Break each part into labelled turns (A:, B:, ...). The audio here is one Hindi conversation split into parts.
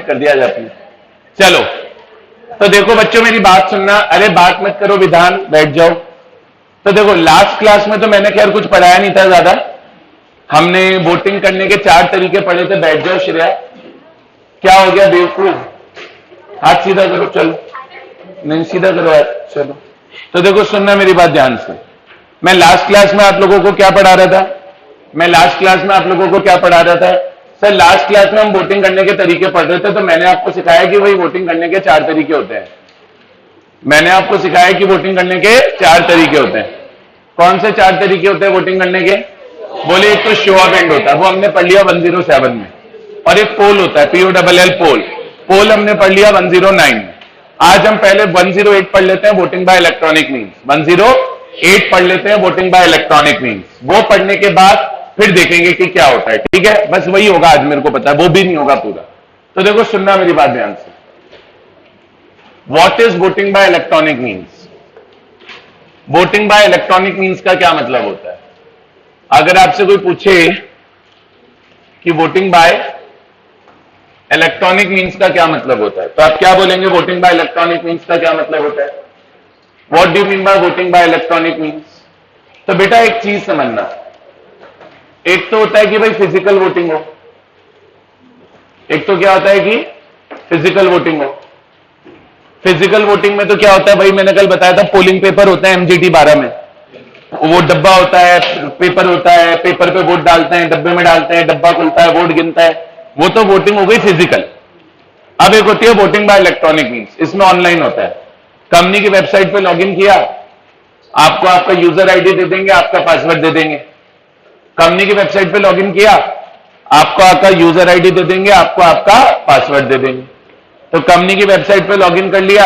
A: कर दिया आज आपने। चलो तो देखो बच्चों मेरी बात सुनना, अरे बात मत करो विधान, बैठ जाओ। तो देखो लास्ट क्लास में तो मैंने खैर कुछ पढ़ाया नहीं था ज्यादा, हमने वोटिंग करने के 4 तरीके पढ़े थे। बैठ जाओ श्रेया, क्या हो गया बेवकूफ, हाथ सीधा करो, चलो नहीं सीधा करो हाथ, चलो। तो देखो सुनना मेरी बात ध्यान से, मैं लास्ट क्लास में आप लोगों को क्या पढ़ा रहा था, सर लास्ट क्लास में हम वोटिंग करने के तरीके पढ़ रहे थे, तो मैंने आपको सिखाया कि वही वोटिंग करने के 4 तरीके होते हैं। कौन से 4 तरीके होते हैं वोटिंग करने के? बोले एक तो शो ऑफ हैंड होता है, वो हमने पढ़ लिया 107 में, और एक पोल होता है POLL पोल हमने पढ़ लिया 109 में। आज हम पहले 108 पढ़ लेते हैं, वोटिंग बाय इलेक्ट्रॉनिक मीन्स। 108 पढ़ लेते हैं, वोटिंग बाय इलेक्ट्रॉनिक मीन्स। वो पढ़ने के बाद फिर देखेंगे कि क्या होता है, ठीक है? बस वही होगा आज, मेरे को पता है, वो भी नहीं होगा पूरा। तो देखो सुनना मेरी बात ध्यान से, what is voting by electronic means? Voting by electronic means का क्या मतलब होता है? अगर आपसे कोई पूछे कि वोटिंग बाय इलेक्ट्रॉनिक मीन्स का क्या मतलब होता है, तो आप क्या बोलेंगे? वोटिंग बाय इलेक्ट्रॉनिक मीन्स का क्या मतलब होता है? What do you mean by voting by electronic means? तो बेटा एक चीज समझना, एक तो होता है कि भाई फिजिकल वोटिंग हो, एक तो क्या होता है कि फिजिकल वोटिंग हो। फिजिकल वोटिंग में तो क्या होता है भाई, मैंने कल बताया था, पोलिंग पेपर होता है MGT 12 में, वो डब्बा होता है, पेपर होता है, पेपर पे वोट डालते हैं, डब्बे में डालते हैं, डब्बा खुलता है, वोट गिनता है, वो तो वोटिंग हो गई फिजिकल। अब एक होती है वोटिंग बाय इलेक्ट्रॉनिक मीन्स, इसमें ऑनलाइन होता है। कंपनी की वेबसाइट पे लॉगिन किया, आपको आपका यूजर आईडी दे देंगे, आपका पासवर्ड दे देंगे। कंपनी की वेबसाइट पे लॉगिन किया, आपको आपका यूजर आईडी दे देंगे, आपको आपका पासवर्ड दे देंगे। तो कंपनी की वेबसाइट पे लॉगिन कर लिया,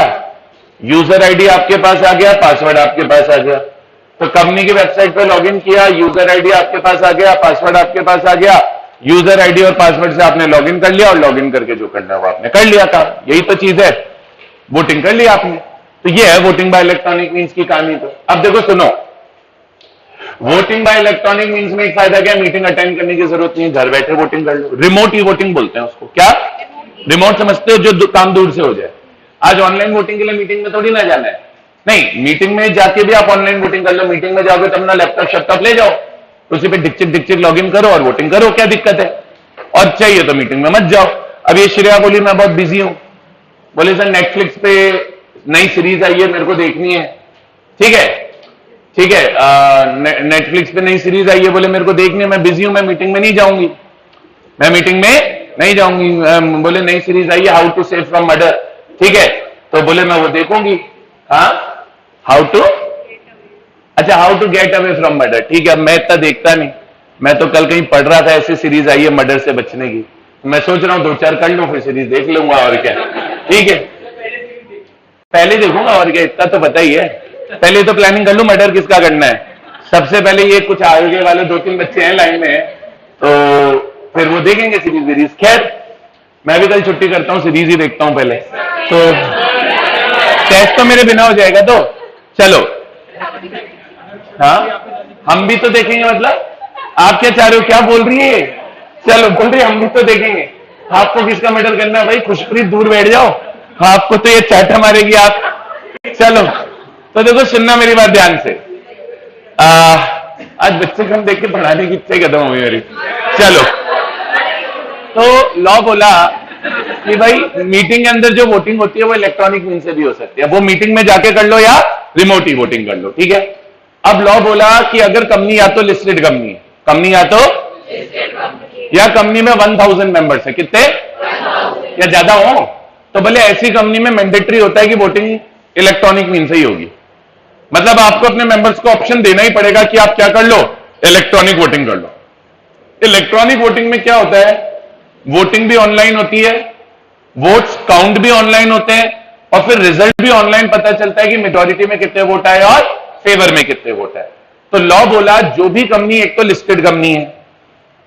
A: यूजर आईडी आपके पास आ गया, पासवर्ड आपके पास आ गया। तो कंपनी की वेबसाइट पे लॉगिन किया, यूजर आईडी आपके पास आ गया, पासवर्ड आपके पास आ गया, यूजर आईडी और पासवर्ड से आपने लॉगिन कर लिया, और लॉगिन करके जो करना है वो आपने कर लिया था। यही तो चीज है, वोटिंग कर लिया आपने। तो ये है वोटिंग बाय इलेक्ट्रॉनिक मीन्स की कहानी। तो अब देखो सुनो, वोटिंग बाय इलेक्ट्रॉनिक मीन्स में एक फायदा क्या है, मीटिंग अटेंड करने की जरूरत नहीं है, घर बैठे वोटिंग कर लो। रिमोट ई वोटिंग बोलते हैं उसको, क्या रिमोट समझते हो? जो काम दूर से हो जाए। आज ऑनलाइन वोटिंग के लिए मीटिंग में थोड़ी ना जाना है, नहीं, मीटिंग में जाके भी आप ऑनलाइन वोटिंग कर लो। मीटिंग में जाओगे तो अपना लैपटॉप ले जाओ, उसी पे डिक्चिक लॉगिन करो और वोटिंग करो, क्या दिक्कत है? और चाहिए तो मीटिंग में मत जाओ। अब ये श्रेया बोली मैं बहुत बिजी हूं, बोले सर नेटफ्लिक्स पे नई सीरीज आई है, मेरे को देखनी है। ठीक है, नेटफ्लिक्स पे नई सीरीज आई है, बोले मेरे को देखनी है, मैं बिजी हूं, मैं मीटिंग में नहीं जाऊंगी, बोले नई सीरीज आई है how to save from murder. ठीक है, तो बोले मैं वो देखूंगी। हाँ, how to get away from murder. ठीक है, मैं इतना देखता नहीं, मैं तो कल कहीं पढ़ रहा था ऐसी सीरीज आई है मर्डर से बचने की, मैं सोच रहा हूं 2-4 कर लूं, फिर सीरीज देख लूंगा और क्या। ठीक है, पहले देखूंगा और क्या, इतना तो पता ही है। पहले तो प्लानिंग कर लूं मर्डर किसका करना है। सबसे पहले ये कुछ आगे वाले 2-3 बच्चे हैं लाइन में, तो फिर वो देखेंगे सीरीज। खैर मैं भी कल छुट्टी करता हूं, सीरीज ही देखता हूं पहले, तो टेस्ट तो मेरे बिना हो जाएगा। तो चलो, हाँ हम भी तो देखेंगे, मतलब आप क्या चाह रहे हो, क्या बोल रही है? चलो बोल रही है हम भी तो देखेंगे। आपको किसका मर्डर करना है भाई? खुशप्रीत दूर बैठ जाओ, आपको तो ये चाटा मारेगी आप। चलो तो देखो सुनना मेरी बात ध्यान से, आज बच्चे कम देख के पढ़ाने की इच्छा खत्म हुई मेरी। चलो, तो लॉ बोला कि भाई मीटिंग के अंदर जो वोटिंग होती है वो इलेक्ट्रॉनिक मीन से भी हो सकती है, वो मीटिंग में जाके कर लो या रिमोट ही वोटिंग कर लो। ठीक है, अब लॉ बोला कि अगर कंपनी या तो लिस्टेड कंपनी है, या कंपनी में 1000 मेंबर्स है, कितने या ज्यादा हो, तो भले ऐसी कंपनी में मैंडेटरी होता है कि वोटिंग इलेक्ट्रॉनिक मीन से ही होगी। मतलब आपको अपने मेंबर्स को ऑप्शन देना ही पड़ेगा कि आप क्या कर लो, इलेक्ट्रॉनिक वोटिंग कर लो। इलेक्ट्रॉनिक वोटिंग में क्या होता है, वोटिंग भी ऑनलाइन होती है, वोट्स काउंट भी ऑनलाइन होते हैं, और फिर रिजल्ट भी ऑनलाइन पता चलता है कि मेजॉरिटी में कितने वोट आए और फेवर में कितने वोट आए। तो लॉ बोला जो भी कंपनी एक तो लिस्टेड कंपनी है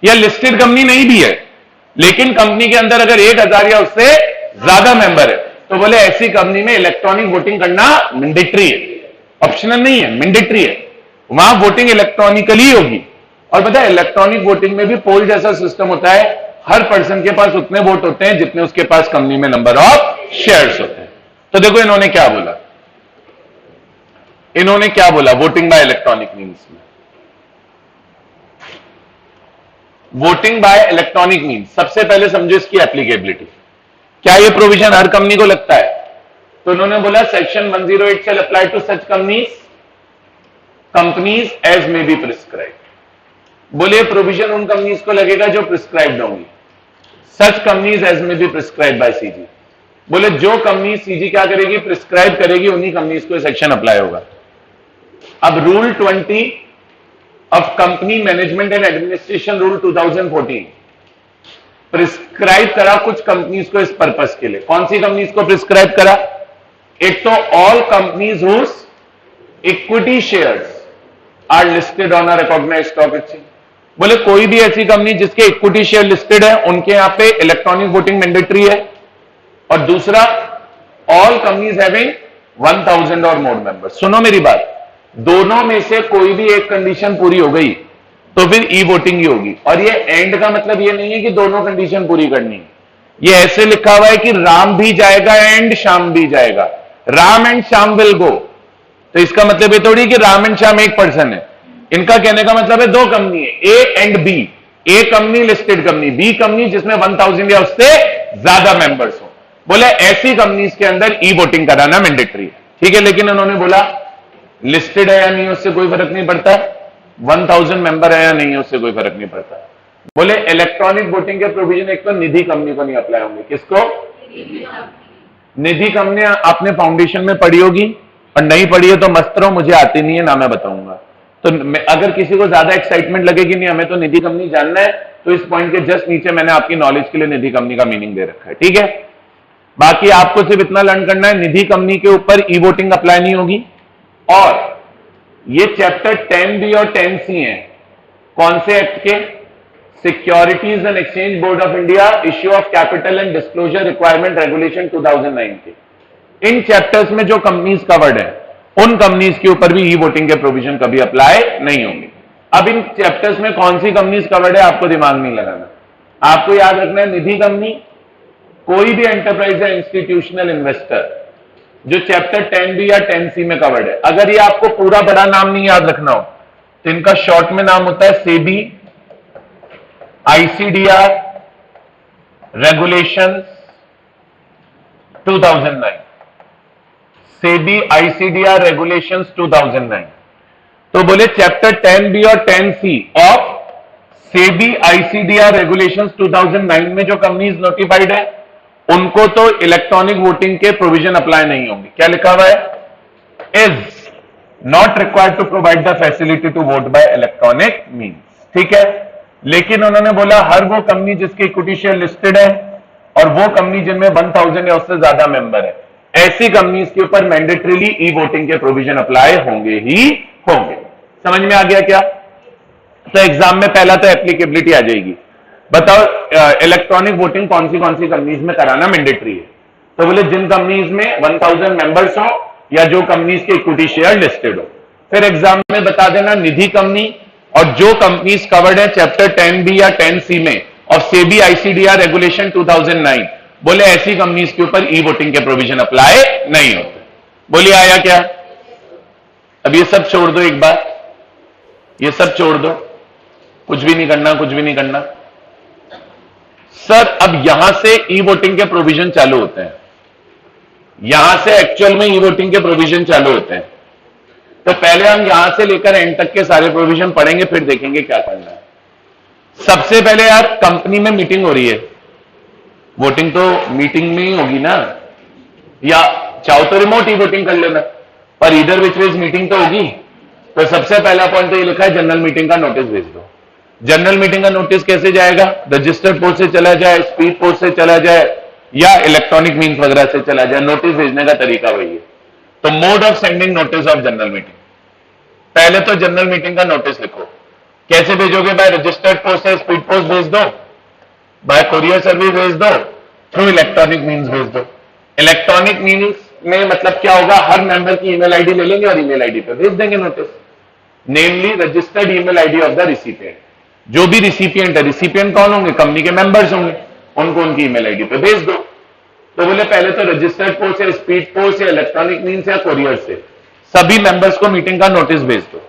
A: या लिस्टेड कंपनी नहीं भी है, लेकिन कंपनी के अंदर अगर 1000 या उससे ज्यादा मेंबर है, तो बोले ऐसी कंपनी में इलेक्ट्रॉनिक वोटिंग करना मैंडेटरी है, ऑप्शनल नहीं है, मैंडेटरी है। वहां वोटिंग इलेक्ट्रॉनिकली होगी। और पता है इलेक्ट्रॉनिक वोटिंग में भी पोल जैसा सिस्टम होता है, हर पर्सन के पास उतने वोट होते हैं जितने उसके पास कंपनी में नंबर ऑफ शेयर्स होते हैं। तो देखो इन्होंने क्या बोला, इन्होंने क्या बोला वोटिंग बाय इलेक्ट्रॉनिक मीन्स में। वोटिंग बाय इलेक्ट्रॉनिक मीन्स, सबसे पहले समझो इसकी एप्लीकेबिलिटी। क्या ये प्रोविजन हर कंपनी को लगता है? तो उन्होंने बोला section 108 shall apply to such companies as may be prescribe. बोले प्रोविजन उन कंपनीज को लगेगा जो प्रिस्क्राइब्ड होंगी, such companies as may be prescribe by CG. बोले जो कंपनी सीजी क्या करेगी, प्रिस्क्राइब करेगी, उन्हीं कंपनीज को सेक्शन अप्लाई होगा। अब rule 20 of company management and administration rule 2014 prescribe करा कुछ कंपनीज को इस पर्पस के लिए। कौन सी कंपनीज को प्रिस्क्राइब करा? एक तो all companies whose equity shares are listed on a recognised stock exchange. बोले कोई भी ऐसी कंपनी जिसके इक्विटी शेयर लिस्टेड है उनके यहां पे इलेक्ट्रॉनिक वोटिंग मैंडेटरी है। और दूसरा, ऑल कंपनीज हैविंग 1000 और मोर मेंबर्स। सुनो मेरी बात, दोनों में से कोई भी एक कंडीशन पूरी हो गई तो फिर ई वोटिंग ही होगी। और ये एंड का मतलब ये नहीं है कि दोनों कंडीशन पूरी करनी है। ये ऐसे लिखा हुआ है कि राम भी जाएगा एंड श्याम भी जाएगा, Ram and Shyam will go. तो इसका मतलब ये थोड़ी कि राम एंड श्याम एक पर्सन है। इनका कहने का मतलब है दो कंपनी है, A and B. A company listed company, B company जिसमें 1000 या उससे ज्यादा मेंबर्स हो। बोले ऐसी कंपनीज के अंदर ई वोटिंग कराना मैंडेटरी है। ठीक है, लेकिन उन्होंने बोला लिस्टेड है या नहीं उससे कोई फर्क नहीं पड़ता, 1000 मेंबर है या नहीं है उससे कोई फर्क नहीं पड़ता। बोले इलेक्ट्रॉनिक वोटिंग के प्रोविजन एक तो निधि कंपनी को नहीं अप्लाई होंगे। किसको? निधि कंपनी आपने फाउंडेशन में पढ़ी होगी, और नहीं पढ़ी है तो मस्त रहो, मुझे आती नहीं है ना, मैं बताऊंगा। तो अगर किसी को ज्यादा एक्साइटमेंट लगे कि नहीं हमें तो निधि कंपनी जानना है, तो इस पॉइंट के जस्ट नीचे मैंने आपकी नॉलेज के लिए निधि कंपनी का मीनिंग दे रखा है। ठीक है, बाकी आपको सिर्फ इतना लर्न करना है, निधि कंपनी के ऊपर ई वोटिंग अप्लाई नहीं होगी। और ये चैप्टर 10B और 10C है कौन से एक्ट के? Securities and exchange board of India issue of capital and disclosure requirement regulation 2009 के। इन चैप्टर्स में जो कंपनीज कवर्ड है उन कंपनीज के ऊपर भी ई वोटिंग के प्रोविजन कभी अप्लाई नहीं होंगे। अब इन चैप्टर्स में कौन सी कंपनीज कवर्ड है आपको दिमाग नहीं लगाना, आपको याद रखना है निधि कंपनी, कोई भी एंटरप्राइज है इंस्टीट्यूशनल इन्वेस्टर जो चैप्टर 10B या 10C में कवर्ड है। अगर ये आपको पूरा बड़ा नाम नहीं याद रखना हो तो इनका शॉर्ट में नाम होता है SEBI ICDR regulations 2009। SEBI ICDR regulations 2009। तो बोले चैप्टर 10B और 10C of SEBI ICDR regulations 2009 में जो कंपनीज नोटिफाइड है उनको तो इलेक्ट्रॉनिक वोटिंग के प्रोविजन अप्लाई नहीं होंगे। क्या लिखा हुआ है? Is not required to provide the facility to vote by electronic means. ठीक है, लेकिन उन्होंने बोला हर वो कंपनी जिसकी इक्विटी शेयर लिस्टेड है और वो कंपनी जिनमें 1000 या उससे ज्यादा मेंबर है, ऐसी कंपनीज के ऊपर मैंडेटरीली ई वोटिंग के प्रोविजन अप्लाई होंगे ही होंगे। समझ में आ गया क्या? तो एग्जाम में पहला तो एप्लीकेबिलिटी आ जाएगी। बताओ इलेक्ट्रॉनिक वोटिंग कौन सी कंपनीज में कराना मैंडेटरी है? तो बोले जिन कंपनीज में 1000 मेंबर्स हो या जो कंपनीज के इक्विटी शेयर लिस्टेड हो। फिर एग्जाम में बता देना निधि कंपनी और जो कंपनीज कवर्ड है चैप्टर 10B या 10C में और सेबी आईसीडीआर रेगुलेशन 2009, बोले ऐसी कंपनीज के ऊपर ई वोटिंग के प्रोविजन अप्लाई नहीं होते। बोलिए आया क्या? अब ये सब छोड़ दो, एक बार ये सब छोड़ दो, कुछ भी नहीं करना, कुछ भी नहीं करना। सर अब यहां से ई वोटिंग के प्रोविजन चालू होते हैं, यहां से एक्चुअल में ई वोटिंग के प्रोविजन चालू होते हैं। तो पहले हम यहां से लेकर एंड तक के सारे प्रोविजन पढ़ेंगे, फिर देखेंगे क्या करना है। सबसे पहले यार कंपनी में मीटिंग हो रही है, वोटिंग तो मीटिंग में ही होगी ना, या चाहो तो रिमोट ई वोटिंग कर लेना, पर इधर विच वेज मीटिंग तो होगी। तो सबसे पहला पॉइंट तो ये लिखा है जनरल मीटिंग का नोटिस भेज दो। जनरल मीटिंग का नोटिस कैसे जाएगा? रजिस्टर्ड पोस्ट से चला जाए, स्पीड पोस्ट से चला जाए या इलेक्ट्रॉनिक मीन्स वगैरह से चला जाए, नोटिस भेजने का तरीका वही है। तो mode of sending notice of general meeting, पहले तो जनरल मीटिंग का नोटिस लिखो। कैसे भेजोगे? बाय रजिस्टर्ड पोस्ट से स्पीड पोस्ट भेज दो, बाय कुरियर सर्विस भेज दो, थ्रू इलेक्ट्रॉनिक मीन्स भेज दो। इलेक्ट्रॉनिक मीन्स में मतलब क्या होगा? हर मेंबर की ईमेल आईडी ले लेंगे और ईमेल आईडी पे भेज देंगे notice, namely registered email ID of the recipient. जो भी रिसिपिएंट है, रिसिपिएंट कौन होंगे, कंपनी के मेंबर्स होंगे, उनको उनकी ईमेल आईडी पे भेज दो। तो बोले पहले तो रजिस्टर्ड पोस्ट या स्पीड पोस्ट या इलेक्ट्रॉनिक मीन्स या कोरियर से सभी मेंबर्स को मीटिंग का नोटिस भेज दो।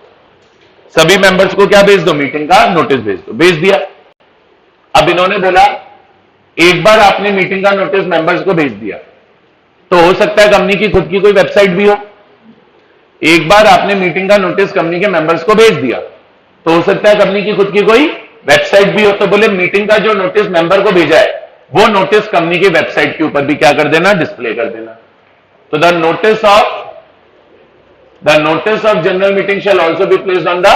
A: सभी मेंबर्स को क्या भेज दो, मीटिंग का नोटिस भेज दो। भेज दिया। अब इन्होंने बोला एक बार आपने मीटिंग का नोटिस मेंबर्स को भेज दिया तो हो सकता है कंपनी की खुद की कोई वेबसाइट भी हो। एक बार आपने मीटिंग का नोटिस कंपनी के मेंबर्स को भेज दिया तो हो सकता है कंपनी की खुद की कोई वेबसाइट भी हो। तो बोले मीटिंग का जो नोटिस मेंबर को भेजा है वो नोटिस कंपनी की वेबसाइट के ऊपर भी क्या कर देना, डिस्प्ले कर देना। तो the notice of general meeting shall also be placed on the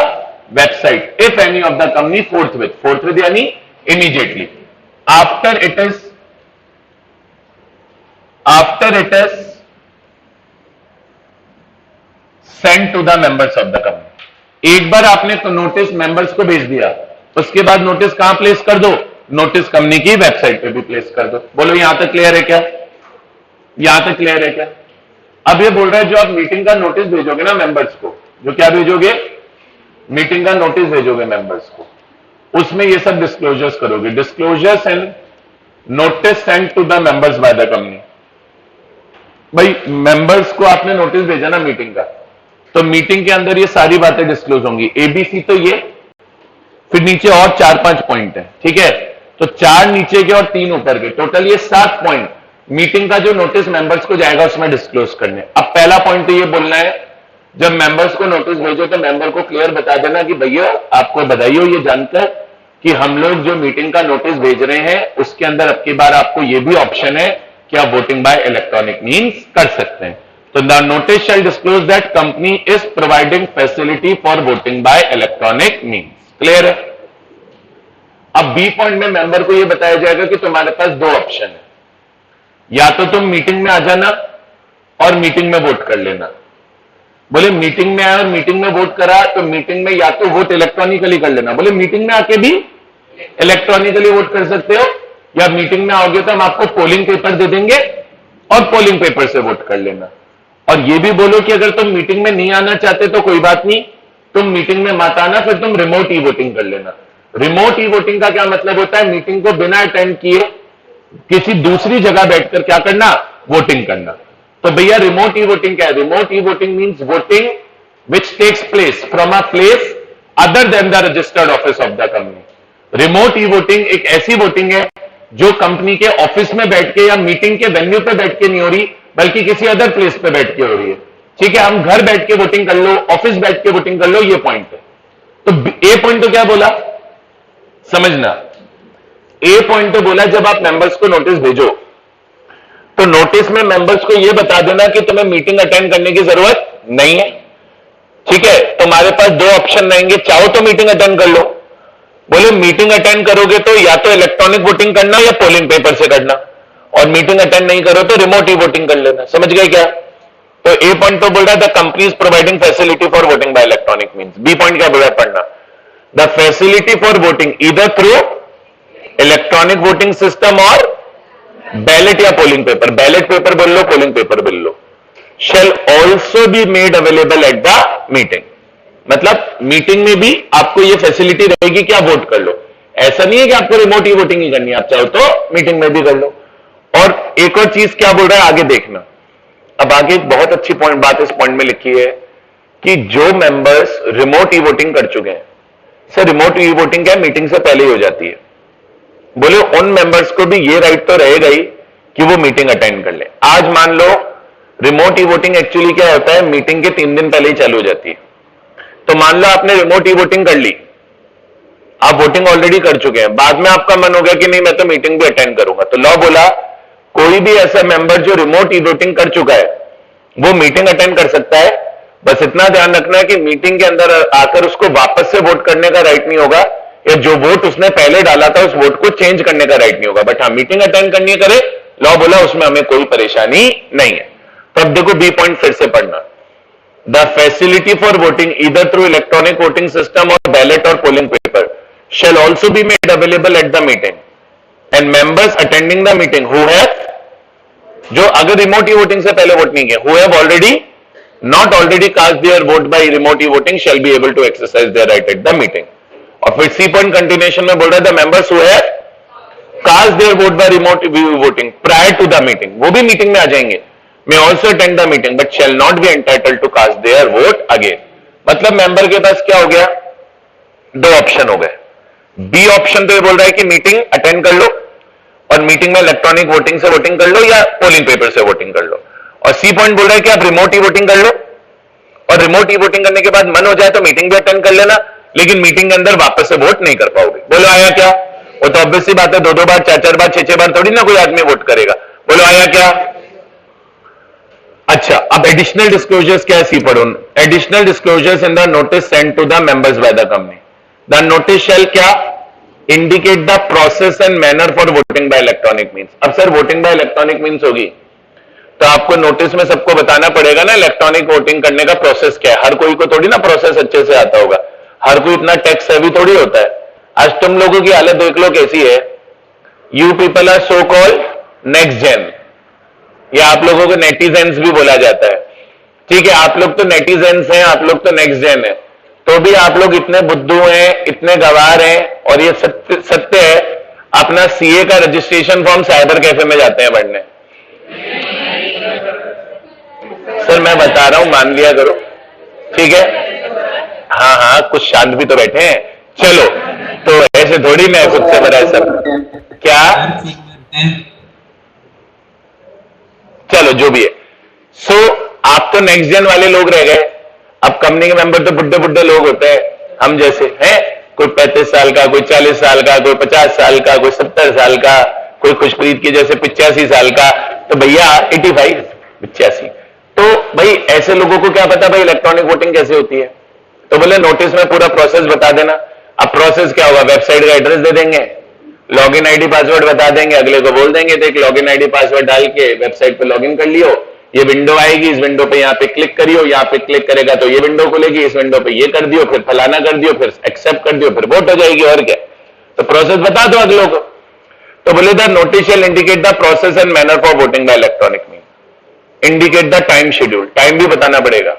A: website if any of the company forthwith यानी immediately after it is sent to the members of the company। एक बार आपने नोटिस मेंबर्स को भेज दिया उसके बाद नोटिस कहां प्लेस कर दो, नोटिस कंपनी की वेबसाइट पे भी प्लेस कर दो। बोलो यहां तक क्लियर है क्या, यहां तक क्लियर है क्या। अब ये बोल रहा है जो आप मीटिंग का नोटिस भेजोगे ना मेंबर्स को, जो क्या भेजोगे, मीटिंग का नोटिस भेजोगे मेंबर्स को, उसमें ये सब डिस्क्लोजर्स करोगे। Disclosures and notice send to the members by the company. भाई मेंबर्स को आपने नोटिस भेजा ना मीटिंग का, तो मीटिंग के अंदर ये सारी बातें डिस्क्लोज होंगी। एबीसी तो ये, फिर नीचे और 4-5 पॉइंट है, ठीक है। तो 4 नीचे के और 3 ऊपर के, टोटल ये 7 पॉइंट मीटिंग का जो नोटिस मेंबर्स को जाएगा उसमें डिस्क्लोज करने। अब पहला पॉइंट तो ये बोलना है जब मेंबर्स को नोटिस भेजो तो मेंबर को क्लियर बता देना कि भैया आपको बधाई हो ये जानकर कि हम लोग जो मीटिंग का नोटिस भेज रहे हैं उसके अंदर अब की बार आपको ये भी ऑप्शन है कि आप वोटिंग बाय इलेक्ट्रॉनिक मीन्स कर सकते हैं। तो the notice shell disclose that company is providing facility for voting by electronic means. Clear है। अब बी पॉइंट में मेंबर को यह बताया जाएगा कि तुम्हारे पास 2 ऑप्शन है, या तो तुम मीटिंग में आ जाना और मीटिंग में वोट कर लेना। बोले मीटिंग में आया और मीटिंग में वोट करा तो मीटिंग में या तो वोट इलेक्ट्रॉनिकली कर लेना। बोले मीटिंग में आके भी इलेक्ट्रॉनिकली वोट कर सकते हो, या मीटिंग में आओगे तो हम आपको पोलिंग पेपर दे देंगे और पोलिंग पेपर से वोट कर लेना। और ये भी बोलो कि अगर तुम मीटिंग में नहीं आना चाहते तो कोई बात नहीं, तुम मीटिंग में मत आना, फिर तुम रिमोट ई वोटिंग कर लेना। रिमोट ई वोटिंग का क्या मतलब होता है, मीटिंग को बिना अटेंड किए किसी दूसरी जगह बैठकर क्या करना, वोटिंग करना। तो भैया रिमोट ई वोटिंग क्या है, remote e voting means voting which takes place from a place other than the registered office of the company. Remote e voting एक ऐसी वोटिंग है जो कंपनी के ऑफिस में बैठ के या मीटिंग के वेन्यू पे बैठ के नहीं हो रही, बल्कि किसी अदर प्लेस पे बैठ के हो रही है। ठीक है, हम घर बैठ के वोटिंग कर लो, ऑफिस बैठ के वोटिंग कर लो, ये पॉइंट है। तो ए पॉइंट तो क्या बोला समझना, ए पॉइंट तो बोला जब आप मेंबर्स को नोटिस भेजो तो नोटिस में मेंबर्स को यह बता देना कि तुम्हें मीटिंग अटेंड करने की जरूरत नहीं है। ठीक है, तुम्हारे पास 2 ऑप्शन रहेंगे, चाहो तो मीटिंग अटेंड कर लो। बोले मीटिंग अटेंड करोगे तो या तो इलेक्ट्रॉनिक वोटिंग करना या पोलिंग पेपर से करना, और मीटिंग अटेंड नहीं करो तो रिमोट ही वोटिंग कर लेना। समझ गए क्या। तो ए पॉइंट तो बोल रहा है the company is providing facility for voting by electronic means. B point क्या बोल रहा है पढ़ना, the facility for voting either through electronic voting system और बैलेट या पोलिंग पेपर, बैलेट पेपर बोल लो पोलिंग पेपर बोल लो, shall also be made available at the meeting। मतलब मीटिंग में भी आपको ये फैसिलिटी रहेगी कि आप वोट कर लो। ऐसा नहीं है कि आपको रिमोट ही वोटिंग ही करनी है, आप चाहो तो मीटिंग में भी कर लो। और एक और चीज क्या बोल रहा है आगे देखना। अब आगे एक बहुत अच्छी बात इस पॉइंट में लिखी है कि जो मेंबर्स रिमोट ई वोटिंग कर चुके हैं, सर रिमोट ई वोटिंग क्या मीटिंग से पहले ही हो जाती है। बोले उन मेंबर्स को भी ये राइट तो रहेगा ही कि वो मीटिंग अटेंड कर ले। आज मान लो रिमोट ई वोटिंग एक्चुअली क्या होता है, मीटिंग के 3 दिन पहले ही चालू हो जाती है। तो मान लो आपने रिमोट ई वोटिंग कर ली, आप वोटिंग ऑलरेडी कर चुके हैं, बाद में आपका मन हो गया कि नहीं मैं तो मीटिंग भी अटेंड करूंगा, तो लॉ बोला कोई भी ऐसा मेंबर जो रिमोट ई वोटिंग कर चुका है वो मीटिंग अटेंड कर सकता है। बस इतना ध्यान रखना है कि मीटिंग के अंदर आकर उसको वापस से वोट करने का राइट नहीं होगा, या जो वोट उसने पहले डाला था उस वोट को चेंज करने का राइट नहीं होगा। बट हाँ मीटिंग अटेंड करनी करे, लॉ बोला उसमें हमें कोई परेशानी नहीं है। तो अब देखो बी पॉइंट फिर से पढ़ना, the facility for voting either through electronic voting system और बैलेट और polling paper shall also be made available at the meeting and members attending the meeting who have, जो अगर रिमोट ई वोटिंग से पहले वोट नहीं किया, who have already not already cast their vote by remote e voting shall be able to exercise their right at the meeting। और फिर सी पॉइंट कंटिन्यूएशन में बोल रहा है the members who have cast their vote by remote voting prior to the meeting, वो भी मीटिंग में आ जाएंगे, may also attend the meeting but shall not be entitled to cast their vote again। मतलब मेंबर के पास क्या हो गया, दो ऑप्शन हो गए। बी ऑप्शन तो ये बोल रहा है कि मीटिंग अटेंड कर लो और मीटिंग में इलेक्ट्रॉनिक वोटिंग से वोटिंग कर लो या पोलिंग पेपर से वोटिंग कर लो, और सी पॉइंट बोल रहा है कि आप रिमोट ही वोटिंग कर लो और रिमोट ही वोटिंग करने के बाद मन हो जाए तो मीटिंग भी अटेंड कर लेना, लेकिन मीटिंग के अंदर वापस से वोट नहीं कर पाओगे। बोलो आया क्या? वो तो ऑब्वियस सी बात है, 2-2 बार 4-4 बार 6-6 बार थोड़ी ना कोई आदमी वोट करेगा। बोलो आया क्या? अच्छा, अब एडिशनल डिस्क्लोजर्स क्या है, सी पढ़ो। Additional disclosures in the notice send to the members by the company. The notice shall क्या indicate the process and manner for voting by electronic means. अब sir voting by electronic means होगी तो आपको नोटिस में सबको बताना पड़ेगा ना इलेक्ट्रॉनिक वोटिंग करने का प्रोसेस क्या है। हर कोई को थोड़ी ना प्रोसेस अच्छे से आता होगा, हर कोई इतना टेक्स हैवी थोड़ी होता है। आज तुम लोगों की हालत देख लो कैसी है। You people are so called next gen, या आप लोगों को नेटिजेंस भी बोला जाता है, ठीक है। आप लोग तो नेटिजेंस हैं, आप लोग तो नेक्स्ट जेन है, तो भी आप लोग इतने बुद्धू हैं, इतने गवार हैं, और ये सत्य है। अपना सीए का रजिस्ट्रेशन फॉर्म साइबर कैफे में जाते हैं पढ़ने। सर मैं बता रहा हूं, मान लिया करो, ठीक है। हाँ हाँ, कुछ शांत भी तो बैठे हैं। चलो, तो ऐसे थोड़ी मैं खुद से बड़ा सब क्या, चलो जो भी है। सो आप तो नेक्स्ट जेन वाले लोग रह गए। अब कंपनी के मेंबर तो बुड्ढे बुड्ढे लोग होते हैं, हम जैसे हैं, कोई 35 साल का, कोई 40 साल का, कोई 50 साल का, कोई 70 साल का, कोई खुशप्रीत की जैसे 85 साल का, तो भैया 85 85। तो भाई ऐसे लोगों को क्या पता भाई इलेक्ट्रॉनिक वोटिंग कैसे होती है। तो बोले नोटिस में पूरा प्रोसेस बता देना। अब प्रोसेस क्या होगा, वेबसाइट का एड्रेस दे देंगे, लॉगिन आईडी पासवर्ड बता देंगे, अगले को बोल देंगे देख लॉगिन आईडी पासवर्ड डाल के वेबसाइट पे लॉगिन कर लियो, ये विंडो आएगी, इस विंडो पे यहाँ पे क्लिक करियो, यहाँ पे क्लिक करेगा तो ये विंडो खुलेगी, इस विंडो पे ये कर दियो, फिर फलाना कर दियो, फिर एक्सेप्ट कर दियो, फिर वोट हो जाएगी। और क्या, तो प्रोसेस बता दो अगलों को। तो बोले the notice shell indicate the process and manner for voting by electronic mean. Indicate the time schedule, time भी बताना पड़ेगा।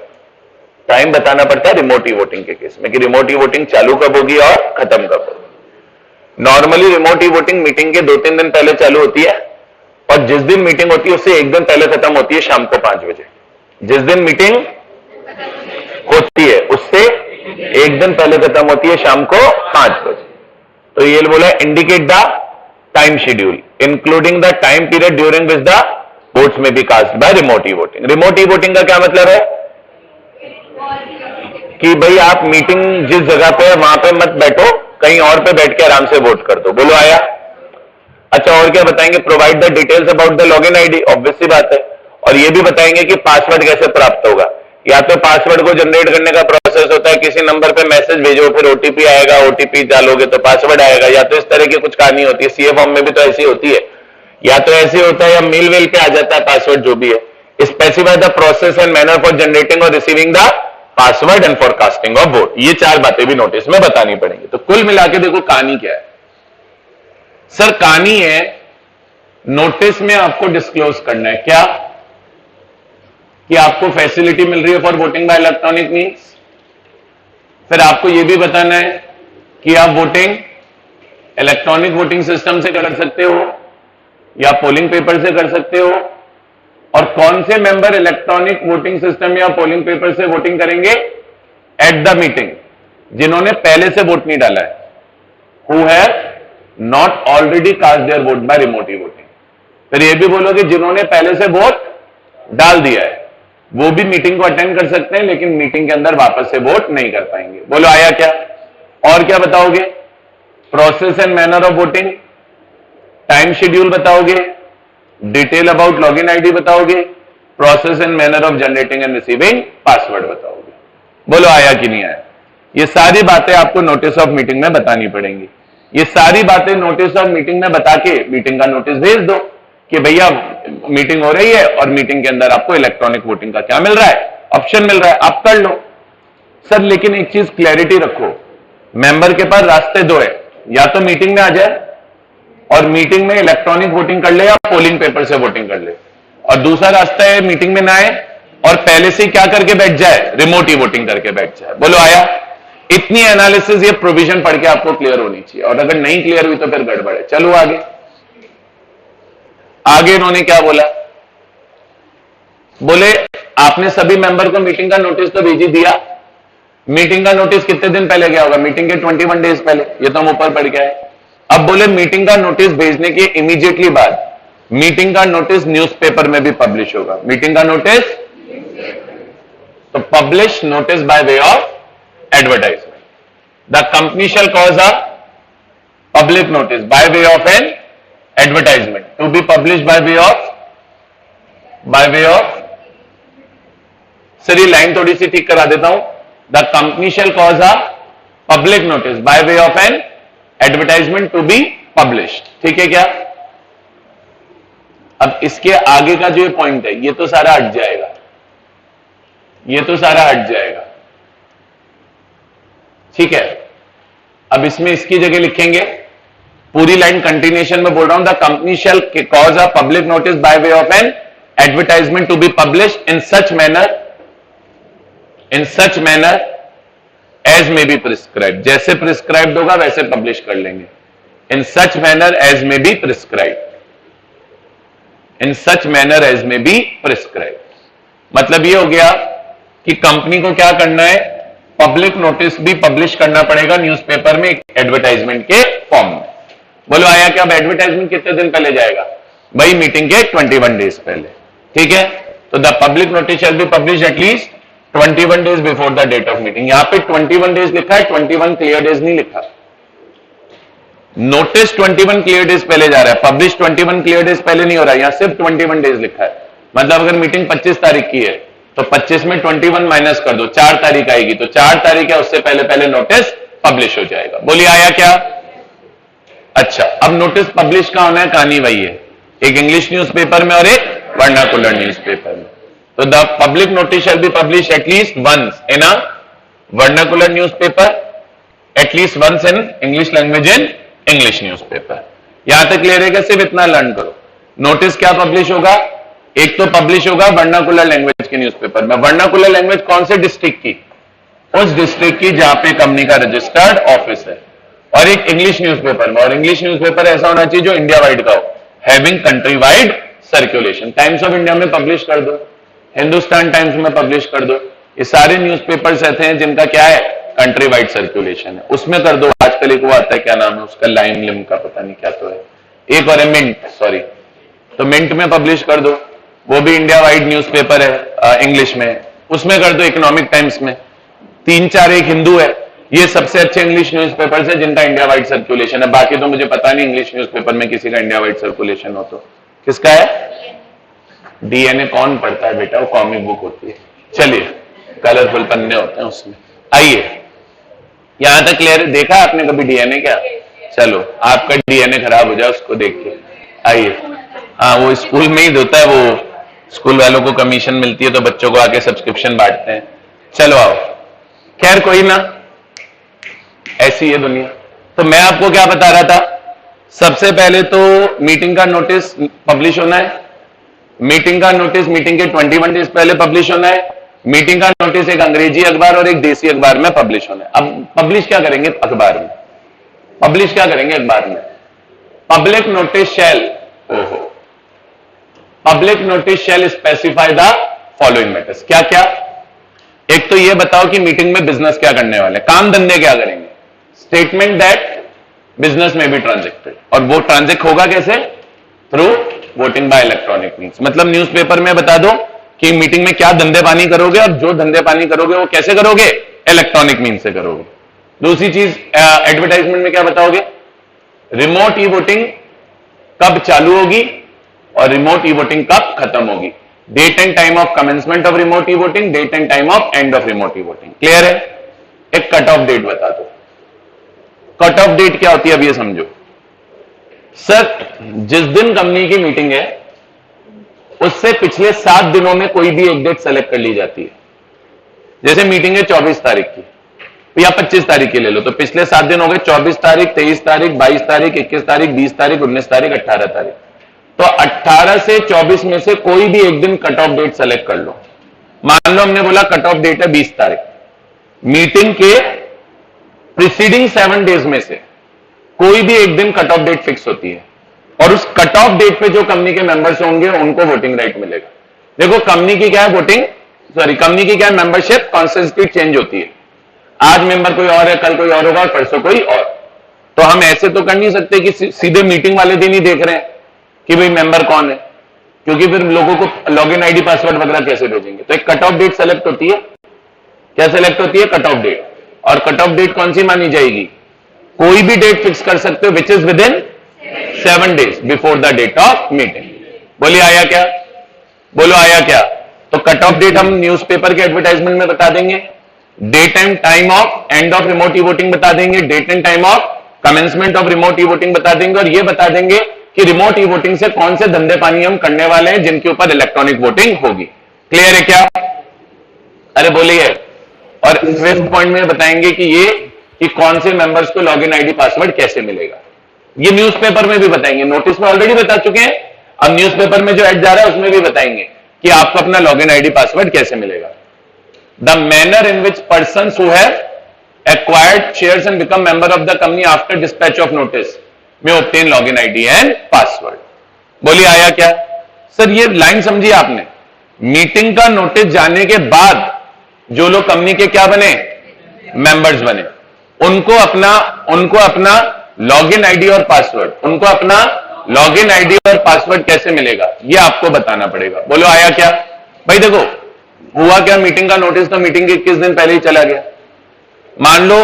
A: टाइम बताना पड़ता है रिमोट वोटिंग के केस में कि रिमोट वोटिंग चालू कब होगी और खत्म कब होगी। नॉर्मली रिमोट वोटिंग मीटिंग के 2-3 दिन पहले चालू होती है और जिस दिन मीटिंग होती है उससे 1 दिन पहले खत्म होती है, शाम को 5 बजे। जिस दिन मीटिंग होती है उससे 1 दिन पहले खत्म होती है, शाम को 5 बजे। तो ये बोला indicate the time schedule including the time period during which the votes may be cast by remote voting. Remote voting का क्या मतलब है कि भाई आप मीटिंग जिस जगह पे है वहां पे मत बैठो, कहीं और पे बैठ के आराम से वोट कर दो। बोलो आया। अच्छा, और क्या बताएंगे, provide the details about the login ID, obvious सी बात है। और ये भी बताएंगे कि पासवर्ड कैसे प्राप्त होगा। या तो पासवर्ड को जनरेट करने का प्रोसेस होता है, किसी नंबर पे मैसेज भेजो, फिर ओटीपी आएगा, ओटीपी डालोगे तो पासवर्ड आएगा, या तो इस तरह की कुछ कहानी होती है। सीए फॉर्म में भी तो ऐसी होती है, या तो ऐसे होता है या मेल वेल पे आ जाता है पासवर्ड, जो भी है। Specify the process and manner for generating और receiving the password and for casting of vote. ये 4 बातें भी नोटिस में बतानी पड़ेंगी। तो कुल मिला के देखो कहानी क्या है सर। कहानी है नोटिस में आपको डिस्क्लोज करना है क्या कि आपको फैसिलिटी मिल रही है for voting by electronic means. फिर आपको यह भी बताना है कि आप वोटिंग इलेक्ट्रॉनिक वोटिंग सिस्टम से कर सकते हो या पोलिंग पेपर से कर सकते हो, और कौन से मेंबर इलेक्ट्रॉनिक वोटिंग सिस्टम या पोलिंग पेपर से वोटिंग करेंगे एट द मीटिंग, जिन्होंने पहले से वोट नहीं डाला है, who have not already cast their vote by remote voting. फिर यह भी बोलो कि जिन्होंने पहले से वोट डाल दिया है वो भी मीटिंग को अटेंड कर सकते हैं, लेकिन मीटिंग के अंदर वापस से वोट नहीं कर पाएंगे। बोलो आया क्या। और क्या बताओगे, process and manner of voting, time schedule बताओगे, डिटेल अबाउट लॉगिन आईडी बताओगे, process and manner of generating and receiving password बताओगे। बोलो आया कि नहीं आया। ये सारी बातें आपको नोटिस ऑफ मीटिंग में बतानी पड़ेंगी। ये सारी बातें नोटिस ऑफ मीटिंग में बता के मीटिंग का नोटिस भेज दो कि भैया मीटिंग हो रही है और मीटिंग के अंदर आपको इलेक्ट्रॉनिक वोटिंग का क्या मिल रहा है, ऑप्शन मिल रहा है, आप कर लो। सर लेकिन एक चीज क्लैरिटी रखो, मेंबर के पास रास्ते 2 है, या तो मीटिंग में आ जाए और मीटिंग में इलेक्ट्रॉनिक वोटिंग कर ले या पोलिंग पेपर से वोटिंग कर ले, और दूसरा रास्ता है मीटिंग में ना आए और पहले से क्या करके बैठ जाए, रिमोट ही वोटिंग करके बैठ जाए। बोलो आया। इतनी एनालिसिस ये प्रोविजन पढ़ के आपको क्लियर होनी चाहिए, और अगर नहीं क्लियर हुई तो फिर गड़बड़ है। चलो आगे। आगे इन्होंने क्या बोला, बोले आपने सभी मेंबर को मीटिंग का नोटिस तो भेज दिया। मीटिंग का नोटिस कितने दिन पहले गया होगा? मीटिंग के 21 डेज पहले, ये तो हम ऊपर पढ़ के आए। अब बोले मीटिंग का नोटिस भेजने के इमीडिएटली बाद मीटिंग का नोटिस न्यूज़पेपर में भी पब्लिश होगा। मीटिंग का नोटिस तो publish notice by way of advertisement. The company shall cause a public notice by way of an advertisement to be publish by way of sir ये लाइन थोड़ी सी ठीक करा देता हूं। The company shall cause a public notice by way of an advertisement to be published. ठीक है क्या? अब इसके आगे का जो पॉइंट है ये तो सारा हट जाएगा, ये तो सारा हट जाएगा। ठीक है, अब इसमें इसकी जगह लिखेंगे, पूरी लाइन कंटिन्यूएशन में बोल रहा हूं, the company shall cause a public notice by way of an advertisement to be published in such manner as may be prescribe. जैसे प्रिस्क्राइब्ड होगा वैसे पब्लिश कर लेंगे। In such manner as may be prescribe, in such manner as may be prescribe. मतलब ये हो गया कि कंपनी को क्या करना है, पब्लिक नोटिस भी पब्लिश करना पड़ेगा न्यूज़पेपर में एडवर्टाइजमेंट के फॉर्म में। बोलो आया कि अब एडवर्टाइजमेंट कितने दिन पहले जाएगा? भाई मीटिंग के 21 डेज पहले। ठीक है, तो the public notice shall be publish at least 21 days before the date of meeting. यहां पे 21 डेज लिखा है, 21 क्लियर डेज नहीं लिखा। नोटिस 21 क्लियर डेज पहले जा रहा है, पब्लिश 21 क्लियर डेज पहले नहीं हो रहा है, यहां सिर्फ 21 डेज लिखा है। मतलब अगर मीटिंग 25 तारीख की है तो 25 में 21 माइनस कर दो, 4 तारीख आएगी, तो 4 तारीख है उससे पहले पहले नोटिस पब्लिश हो जाएगा। बोलिए आया क्या? अच्छा, अब नोटिस पब्लिश का होना है, कहानी वही है, एक इंग्लिश न्यूज़पेपर में और एक वर्नाकुलर न्यूज़पेपर में। तो the public notice shall be publish at least once in a vernacular newspaper, at least once in English language in English newspaper. यहां तक क्लियर है कि सिर्फ इतना लर्न करो। नोटिस क्या पब्लिश होगा? एक तो पब्लिश होगा वर्नाकुलर लैंग्वेज के न्यूज़पेपर में। वर्नाकुलर लैंग्वेज कौन से डिस्ट्रिक्ट की? उस डिस्ट्रिक्ट की जहां पे कंपनी का रजिस्टर्ड ऑफिस है। और एक इंग्लिश न्यूज़पेपर में, और इंग्लिश न्यूज़पेपर ऐसा होना चाहिए जो इंडिया वाइड का हो, having country wide circulation. Times of India में पब्लिश कर दो, हिंदुस्तान टाइम्स में पब्लिश कर दो, ये सारे न्यूज़पेपर्स ऐसे हैं जिनका क्या है, कंट्री वाइड सर्कुलेशन है, उसमें कर दो। आजकल एक वो आता है, क्या नाम है उसका, लाइम लिम का पता नहीं क्या तो है, एक और है मिंट, सॉरी, तो मिंट में पब्लिश कर दो, वो भी इंडिया वाइड न्यूज़पेपर है इंग्लिश में, उसमें कर दो। इकोनॉमिक टाइम्स में 3-4, एक हिंदू है, ये सबसे अच्छे इंग्लिश न्यूज़पेपर्स है जिनका इंडिया वाइड सर्कुलेशन है। बाकी तो मुझे पता नहीं इंग्लिश न्यूज़पेपर में किसी का इंडिया वाइड सर्कुलेशन हो तो। किसका है? डीएनए कौन पढ़ता है बेटा, वो कॉमिक बुक होती है। चलिए, कलरफुल पन्ने होते हैं उसमें। आइए, यहां तक क्लियर? देखा आपने कभी डीएनए क्या? चलो, आपका डीएनए खराब हो जाए उसको देख के। आइए, हाँ, वो स्कूल में ही होता है, वो स्कूल वालों को कमीशन मिलती है तो बच्चों को आके सब्सक्रिप्शन बांटते हैं। चलो आओ, खैर कोई ना, ऐसी है दुनिया। तो मैं आपको क्या बता रहा था, सबसे पहले तो मीटिंग का नोटिस पब्लिश होना है। मीटिंग का नोटिस मीटिंग के 21 डेज पहले पब्लिश होना है। मीटिंग का नोटिस एक अंग्रेजी अखबार और एक देसी अखबार में पब्लिश होना है। अब पब्लिश क्या करेंगे अखबार में? पब्लिश क्या करेंगे अखबार में? पब्लिक नोटिस शैल, ओहो, public notice shell specify the following matters. क्या क्या? एक तो ये बताओ कि मीटिंग में बिजनेस क्या करने वाले, काम धंधे क्या करेंगे। Statement that business may B transacted, और वो ट्रांजेक्ट होगा कैसे? Through voting by electronic means. मतलब न्यूज़पेपर में बता दो कि मीटिंग में क्या धंधे पानी करोगे, और जो धंधे पानी करोगे वो कैसे करोगे? इलेक्ट्रॉनिक मीन्स से करोगे। दूसरी चीज एडवर्टाइजमेंट में क्या बताओगे? रिमोट ई वोटिंग कब चालू होगी और रिमोट ई वोटिंग कब खत्म होगी। Date and time of commencement of remote e voting, date and time of end of remote e voting. Clear है? एक कट ऑफ डेट बता दो। कट ऑफ डेट क्या होती है अब ये समझो। सर, जिस दिन कंपनी की मीटिंग है उससे पिछले 7 दिनों में कोई भी एक डेट सेलेक्ट कर ली जाती है। जैसे मीटिंग है 24 तारीख की या 25 तारीख की ले लो, तो पिछले 7 दिन हो गए, 24 तारीख, 23 तारीख, 22 तारीख, 21 तारीख, 20 तारीख, 19 तारीख, 18 तारीख। तो 18 से 24 में से कोई भी एक दिन कट ऑफ डेट सेलेक्ट कर लो। मान लो हमने बोला कट ऑफ डेट है 20 तारीख, मीटिंग के प्रीसीडिंग 7 डेज में से कोई भी एक दिन कट ऑफ डेट फिक्स होती है और उस कट ऑफ डेट पे जो कंपनी के मेंबर्स होंगे उनको वोटिंग राइट मिलेगा। देखो कंपनी की क्या है वोटिंग, कंपनी की क्या है मेंबरशिप कॉन्स्टेंटली चेंज होती है। आज मेंबर कोई और है, कल कोई और होगा, परसों कोई और। तो हम ऐसे तो कर नहीं सकते कि सीधे मीटिंग वाले दिन ही देख रहे हैं कि भाई मेंबर कौन है, क्योंकि फिर लोगों को लॉगिन आईडी पासवर्ड वगैरह कैसे भेजेंगे। तो एक कट ऑफ डेट सेलेक्ट होती है। क्या सेलेक्ट होती है? Cut off date. और कट ऑफ डेट कौन सी मानी जाएगी? कोई भी डेट फिक्स कर सकते हो which is within 7 days before the date of meeting. बोलिए आया क्या? बोलो आया क्या? तो कट ऑफ डेट हम न्यूज़पेपर के एडवर्टाइजमेंट में बता देंगे, date and time of end of remote e voting बता देंगे, date and time of commencement of remote e voting बता देंगे, और ये बता देंगे कि रिमोट ई वोटिंग से कौन से धंधे पानी हम करने वाले हैं जिनके ऊपर इलेक्ट्रॉनिक वोटिंग होगी। क्लियर है क्या? अरे बोलिए। और फिफ्थ पॉइंट में बताएंगे कि ये कि कौन से मेंबर्स को लॉगिन आईडी पासवर्ड कैसे मिलेगा। ये न्यूज़पेपर में भी बताएंगे, नोटिस में ऑलरेडी बता चुके हैं, अब न्यूज़पेपर में जो ऐड जा रहा है उसमें भी बताएंगे कि आपको अपना लॉगिन आईडी पासवर्ड कैसे मिलेगा। The manner in which persons who have acquired shares and become member of the company after dispatch of notice may obtain login ID and password। बोलिए आया क्या? सर ये लाइन समझिए आपने, मीटिंग का नोटिस जाने के बाद जो लोग कंपनी के क्या बने, मेंबर्स बने, उनको अपना लॉगिन आईडी और पासवर्ड, उनको अपना लॉगिन आईडी और पासवर्ड कैसे मिलेगा ये आपको बताना पड़ेगा। बोलो आया क्या? भाई देखो हुआ क्या, मीटिंग का नोटिस तो मीटिंग के 21 दिन पहले ही चला गया। मान लो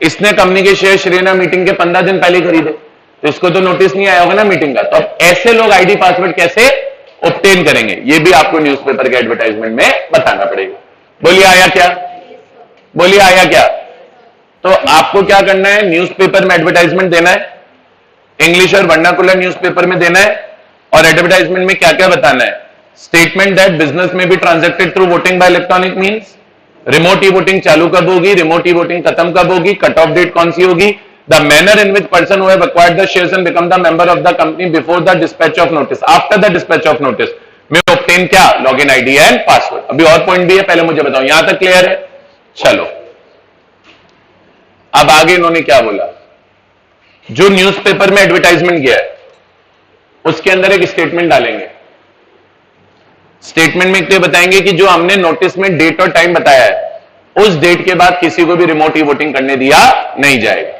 A: इसने कंपनी के शेयर श्रेणा मीटिंग के 15 दिन पहले खरीदे, तो इसको तो नोटिस नहीं आया होगा ना मीटिंग का। तो अब ऐसे लोग आईडी पासवर्ड कैसे ऑब्टेन करेंगे ये भी आपको न्यूज़पेपर के एडवर्टाइजमेंट में बताना पड़ेगा। बोलिए आया क्या? बोलिए आया क्या? तो आपको क्या करना है, न्यूज़पेपर में एडवर्टाइजमेंट देना है, इंग्लिश और वर्नाकुलर न्यूज़पेपर में देना है, और एडवर्टाइजमेंट में क्या क्या बताना है, statement that business may be transacted through voting by electronic means, remote e voting चालू कब होगी, रिमोट ई वोटिंग खत्म कब होगी, कट ऑफ डेट कौन सी होगी, the manner in which person who have acquired the shares and become the member of the company before the dispatch of notice, after the dispatch of notice में ऑब्टेन क्या, लॉगिन आईडी एंड पासवर्ड। अभी और पॉइंट भी है, पहले मुझे बताओ यहां तक क्लियर है? चलो अब आगे इन्होंने क्या बोला, जो न्यूज़पेपर में एडवर्टाइजमेंट किया है उसके अंदर एक स्टेटमेंट डालेंगे। स्टेटमेंट में ये बताएंगे कि जो हमने नोटिस में डेट और टाइम बताया है उस डेट के बाद किसी को भी रिमोट ई वोटिंग करने दिया नहीं जाएगा।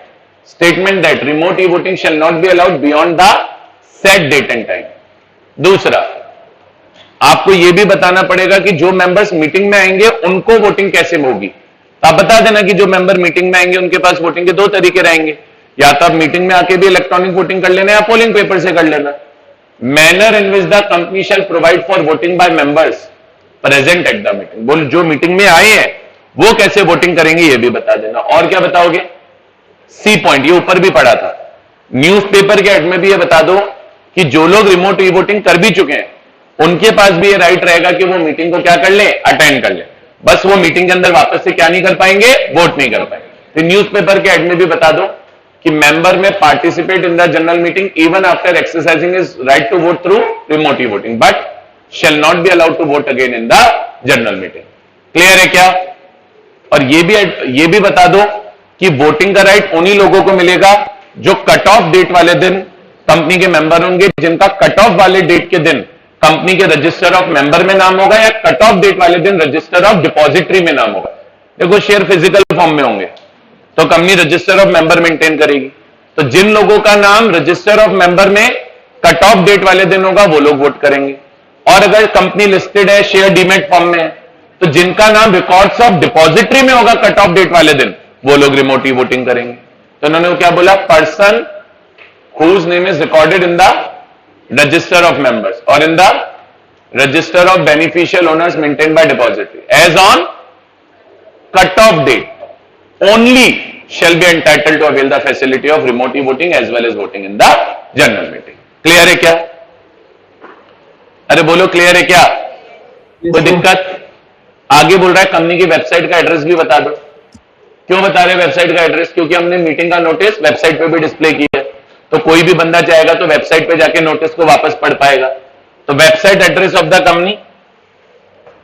A: Statement that remote e voting shall not be allowed beyond the set date and time. दूसरा, आपको यह भी बताना पड़ेगा कि जो मेंबर्स मीटिंग में आएंगे उनको वोटिंग कैसे होगी। तो आप बता देना कि जो मेंबर मीटिंग में आएंगे उनके पास वोटिंग के 2 तरीके रहेंगे, या तो आप मीटिंग में आके भी इलेक्ट्रॉनिक वोटिंग कर लेना या पोलिंग पेपर से कर लेना। Manner in which the company shall provide for voting by members present at the meeting. बोल जो मीटिंग में आए हैं वो कैसे वोटिंग करेंगे ये भी बता देना। और क्या बताओगे? सी पॉइंट, ये ऊपर भी पढ़ा था, न्यूज़पेपर के एड में भी ये बता दो कि जो लोग रिमोट ई वोटिंग कर भी चुके हैं उनके पास भी ये राइट रहेगा कि वो मीटिंग को क्या कर ले, अटेंड कर ले, बस वो मीटिंग के अंदर वापस से क्या नहीं कर पाएंगे, वोट नहीं कर पाएंगे। तो न्यूज़पेपर के एड में भी बता दो कि member may participate in the general meeting even after exercising his right to vote through remote e voting but shall not be allowed to vote again in the general meeting. Clear है क्या? और ये भी बता दो कि वोटिंग का राइट उन्हीं लोगों को मिलेगा जो कट ऑफ डेट वाले दिन कंपनी के मेंबर होंगे, जिनका कट ऑफ वाले डेट के दिन कंपनी के रजिस्टर ऑफ मेंबर में नाम होगा या कट ऑफ डेट वाले दिन रजिस्टर ऑफ डिपॉजिटरी में नाम होगा। देखो शेयर फिजिकल फॉर्म में होंगे तो company register of member maintain करेगी, तो जिन लोगों का नाम रजिस्टर ऑफ मेंबर में कट ऑफ डेट वाले दिन होगा वो लोग वोट करेंगे। और अगर कंपनी लिस्टेड है शेयर डीमेट फॉर्म में तो जिनका नाम रिकॉर्ड्स ऑफ डिपॉजिटरी में होगा कट ऑफ डेट वाले दिन वो लोग रिमोट ई वोटिंग करेंगे। तो उन्होंने क्या बोला, person whose name is recorded in the register of members or in the register of beneficial owners maintained by depository as on cut off date only shall be entitled to avail the facility of remote e-voting as well as voting in the general meeting। Clear है क्या? अरे बोलो क्लियर है क्या? कोई दिक्कत? आगे बोल रहा है कंपनी की वेबसाइट का एड्रेस भी बता दो। क्यों बता रहे वेबसाइट का एड्रेस? क्योंकि हमने मीटिंग का नोटिस वेबसाइट पे भी डिस्प्ले किया है, तो कोई भी बंदा चाहेगा तो वेबसाइट पे जाके नोटिस को वापस पढ़ पाएगा। तो website address of the company,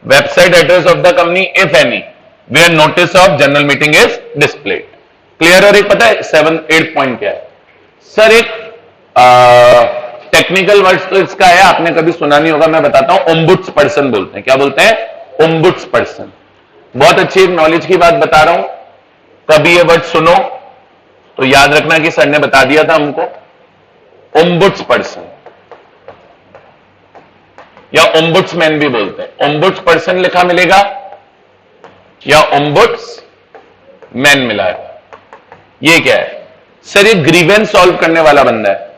A: website address of the company if any where notice of general meeting is displayed. Clear? और एक पता है 7-8 पॉइंट क्या है सर? एक टेक्निकल वर्ड्स तो इसका है, आपने कभी सुना नहीं होगा, मैं बताता हूं। ओम्बुड्स पर्सन बोलते हैं। क्या बोलते हैं? ओम्बुड्स पर्सन। बहुत अच्छी एक नॉलेज की बात बता रहा हूं, कभी ये वर्ड सुनो तो याद रखना कि सर ने बता दिया था हमको। ओम्बुड्स पर्सन या ओम्बुड्समैन भी बोलते हैं। ओम्बुड्स पर्सन लिखा मिलेगा या ओम्बुड्स मैन मिला है। ये क्या है सर? ये ग्रीवेंस सॉल्व करने वाला बंदा है।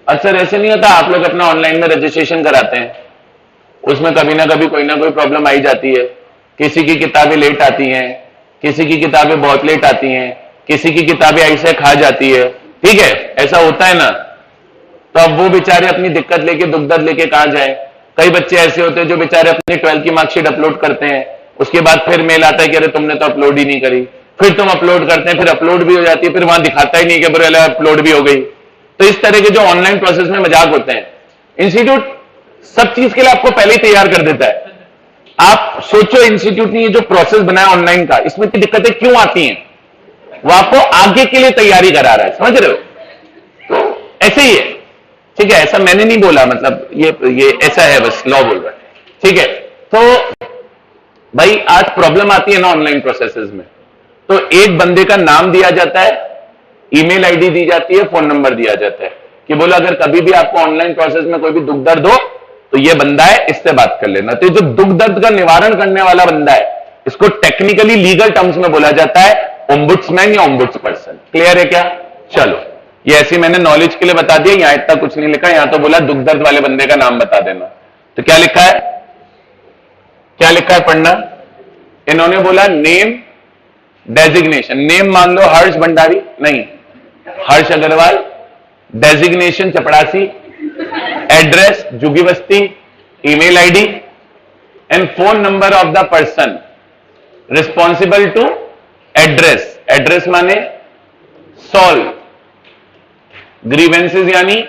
A: अक्सर ऐसे नहीं होता, आप लोग अपना ऑनलाइन में रजिस्ट्रेशन कराते हैं, उसमें कभी ना कभी कोई ना कोई प्रॉब्लम आई जाती है। किसी की किताबें लेट आती हैं, किसी की किताबें बहुत लेट आती हैं, किसी की किताबें ऐसे खा जाती है, ठीक है, ऐसा होता है ना। तो अब वो बेचारे अपनी दिक्कत लेके, दुख दर्द लेके कहां जाए? कई बच्चे ऐसे होते हैं जो बेचारे अपनी 12th की मार्कशीट अपलोड करते हैं, उसके बाद फिर मेल आता है कि अरे तुमने तो अपलोड ही नहीं करी। फिर तुम अपलोड करते हैं, फिर अपलोड भी हो जाती है, फिर वहां दिखाता ही नहीं कि बोले अपलोड भी हो गई। तो इस तरह के जो ऑनलाइन प्रोसेस में मजाक होते हैं, इंस्टीट्यूट सब चीज के लिए आपको पहले ही तैयार कर देता है। आप सोचो, इंस्टीट्यूट ने ये जो प्रोसेस बनाया ऑनलाइन का, इसमें इतनी दिक्कतें क्यों आती हैं? वो आपको आगे के लिए तैयारी करा रहा है, समझ रहे हो? तो ऐसे ही है, ठीक है। ऐसा मैंने नहीं बोला, मतलब ये ऐसा है, बस लॉ बोल रहा है, ठीक है। तो भाई आज प्रॉब्लम आती है ना ऑनलाइन प्रोसेसेस में, तो एक बंदे का नाम दिया जाता है, ईमेल आईडी दी जाती है, फोन नंबर दिया जाता है कि बोलो अगर कभी भी आपको ऑनलाइन प्रोसेस में कोई भी दुख दर्द हो तो ये बंदा है, इससे बात कर लेना। तो जो दुख दर्द का निवारण करने वाला बंदा है, इसको टेक्निकली लीगल टर्म्स में बोला जाता है ओम्बुड्समैन या ओम्बुड्स पर्सन। क्लियर है क्या? चलो, ये ऐसी मैंने नॉलेज के लिए बता दिया। यहां इतना कुछ नहीं लिखा, यहां तो बोला दुख दर्द वाले बंदे का नाम बता देना। तो क्या लिखा है? क्या लिखा है? पढ़ना। इन्होंने बोला नेम डेजिग्नेशन। नेम मान लो हर्ष भंडारी, नहीं, हर्ष अग्रवाल। डेजिग्नेशन चपड़ासी। एड्रेस जुगी बस्ती। Email ID and phone number of the person responsible to address. Address माने सॉल्व ग्रीवेंसेस यानी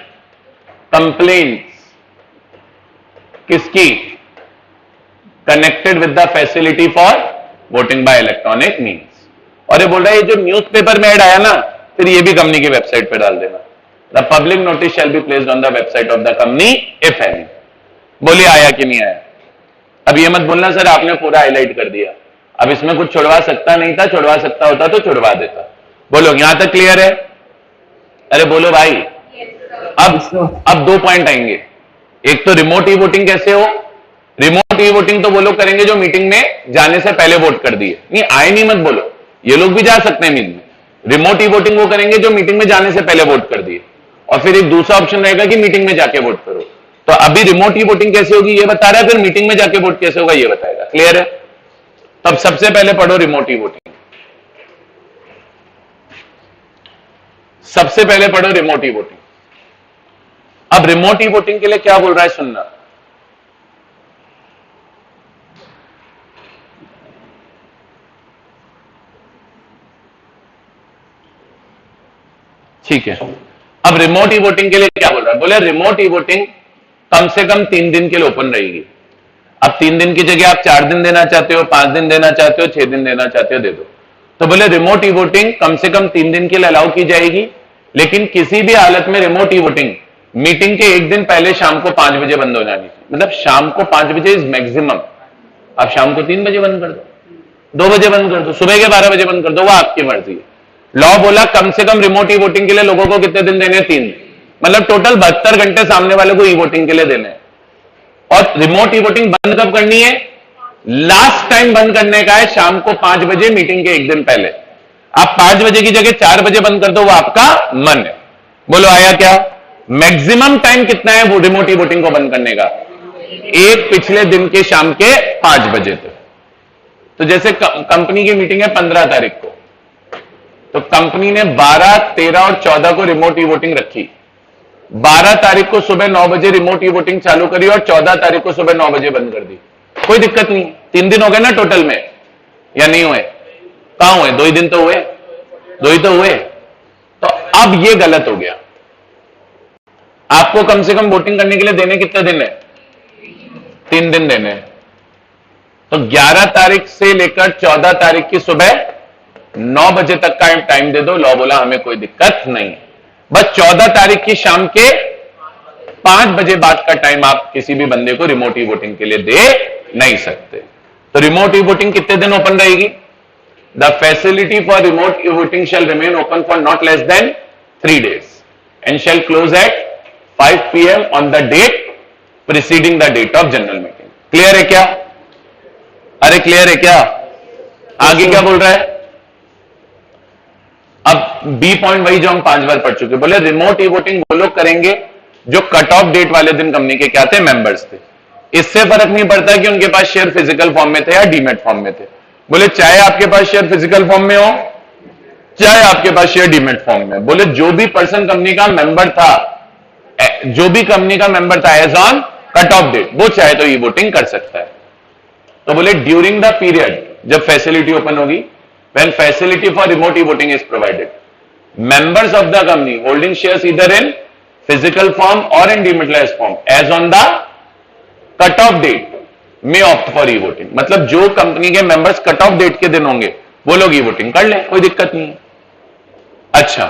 A: कंप्लेंट्स किसकी? Connected with the facility for voting by electronic means. और ये बोल रहा है ये जो न्यूज़पेपर में ऐड आया ना, फिर ये भी कंपनी की वेबसाइट पे डाल देना। The public notice shall be placed on the website of the company if any. बोलिए आया कि नहीं आया? अब ये मत बोलना सर आपने पूरा हाईलाइट कर दिया। अब इसमें कुछ छुड़वा सकता नहीं था, छुड़वा सकता होता तो छुड़वा देता। बोलो यहां तक क्लियर है? अरे बोलो भाई। अब 2 पॉइंट आएंगे। एक तो रिमोट ई वोटिंग कैसे हो? रिमोट ई वोटिंग तो वो लोग करेंगे जो मीटिंग में जाने से पहले वोट कर दिए। नहीं आए नहीं मत बोलो, ये लोग भी जा सकते हैं मीटिंग में। रिमोट ई वोटिंग वो करेंगे जो मीटिंग में जाने से पहले वोट कर दिए। और फिर एक दूसरा ऑप्शन रहेगा कि मीटिंग में जाके वोट करो। तो अभी रिमोट ई वोटिंग कैसे होगी ये बता रहा है, फिर मीटिंग में जाके वोट कैसे होगा ये बताएगा। क्लियर है? तब सबसे पहले पढ़ो रिमोट ई वोटिंग। सबसे पहले पढ़ो रिमोट ई वोटिंग। अब रिमोट ई वोटिंग के लिए क्या बोल रहा है सुनना। ठीक है, अब रिमोट ई वोटिंग के लिए क्या बोल रहा है? बोले रिमोट ई वोटिंग कम से कम 3 दिन के लिए ओपन रहेगी। अब 3 दिन की जगह आप 4 दिन देना चाहते हो, 5 दिन देना चाहते हो, 6 दिन देना चाहते हो, दे दो। तो बोले रिमोट ई वोटिंग कम से कम 3 दिन के लिए अलाउ की जाएगी, लेकिन किसी भी हालत में रिमोट ई वोटिंग मीटिंग के 1 दिन पहले शाम को 5 बजे बंद हो जानी चाहिए। मतलब शाम को 5 बजे इज मैक्सिमम। आप शाम को 3 बजे बंद कर दो, 2 बजे बंद कर दो, सुबह के 12 बजे बंद कर दो, वो आपकी मर्जी है। लॉ बोला कम से कम रिमोट ई वोटिंग के लिए लोगों को कितने दिन देने? 3 दिन। मतलब टोटल 72 घंटे सामने वाले को ई वोटिंग के लिए देने। और रिमोट ई वोटिंग बंद कब करनी है? लास्ट टाइम बंद करने का है शाम को 5 बजे मीटिंग के 1 दिन पहले। आप 5 बजे की जगह 4 बजे बंद कर दो, वो आपका मन है। बोलो आया क्या? मैक्सिमम टाइम कितना है वो रिमोट ई वोटिंग को बंद करने का? एक पिछले दिन के शाम के 5 बजे तक। तो जैसे कंपनी की मीटिंग है 15 तारीख को, तो कंपनी ने 12, 13 और 14 को रिमोट ई वोटिंग रखी। 12 तारीख को सुबह 9 बजे रिमोट ई वोटिंग चालू करी और 14 तारीख को सुबह 9 बजे बंद कर दी। कोई दिक्कत नहीं। 3 दिन हो गए ना टोटल में, या नहीं हुए? कहां हुए? 2 ही दिन तो हुए, 2 ही तो हुए। तो अब ये गलत हो गया। आपको कम से कम वोटिंग करने के लिए देने कितने दिन है? 3 दिन देने। तो 11 तारीख से लेकर 14 तारीख की सुबह 9 बजे तक का टाइम दे दो। लॉ बोला हमें कोई दिक्कत नहीं, बस 14 तारीख की शाम के 5 बजे बाद का टाइम आप किसी भी बंदे को रिमोट ई वोटिंग के लिए दे नहीं सकते। तो रिमोट ई वोटिंग कितने दिन ओपन रहेगी? The facility for remote e voting shall remain open for not less than 3 days and shall close at 5 PM on the date preceding the date of general meeting. Clear है क्या? अरे क्लियर है क्या? आगे क्या बोल रहा है? अब बी पॉइंट वही जो हम 5 बार पढ़ चुके, बोले रिमोट ई वोटिंग वो लोग करेंगे जो कट ऑफ डेट वाले दिन कंपनी के क्या थे? मेंबर्स थे। इससे फर्क नहीं पड़ता कि उनके पास शेयर फिजिकल फॉर्म में थे या डीमेट फॉर्म में थे। बोले चाहे आपके पास शेयर फिजिकल फॉर्म में हो, चाहे आपके पास शेयर डीमेट फॉर्म में, बोले जो भी पर्सन कंपनी का मेंबर था, जो भी कंपनी का मेंबर था as on cut off date, वो चाहे तो ई वोटिंग कर सकता है। तो बोले ड्यूरिंग द पीरियड जब फैसिलिटी ओपन होगी, when facility for remote e-voting is provided, members of the company holding shares either in physical form or in dematerialized form as on the cut off date may opt for e-voting। मतलब जो कंपनी के मेंबर्स कट ऑफ डेट के दिन होंगे वो लोग ई वोटिंग कर ले, कोई दिक्कत नहीं है। अच्छा,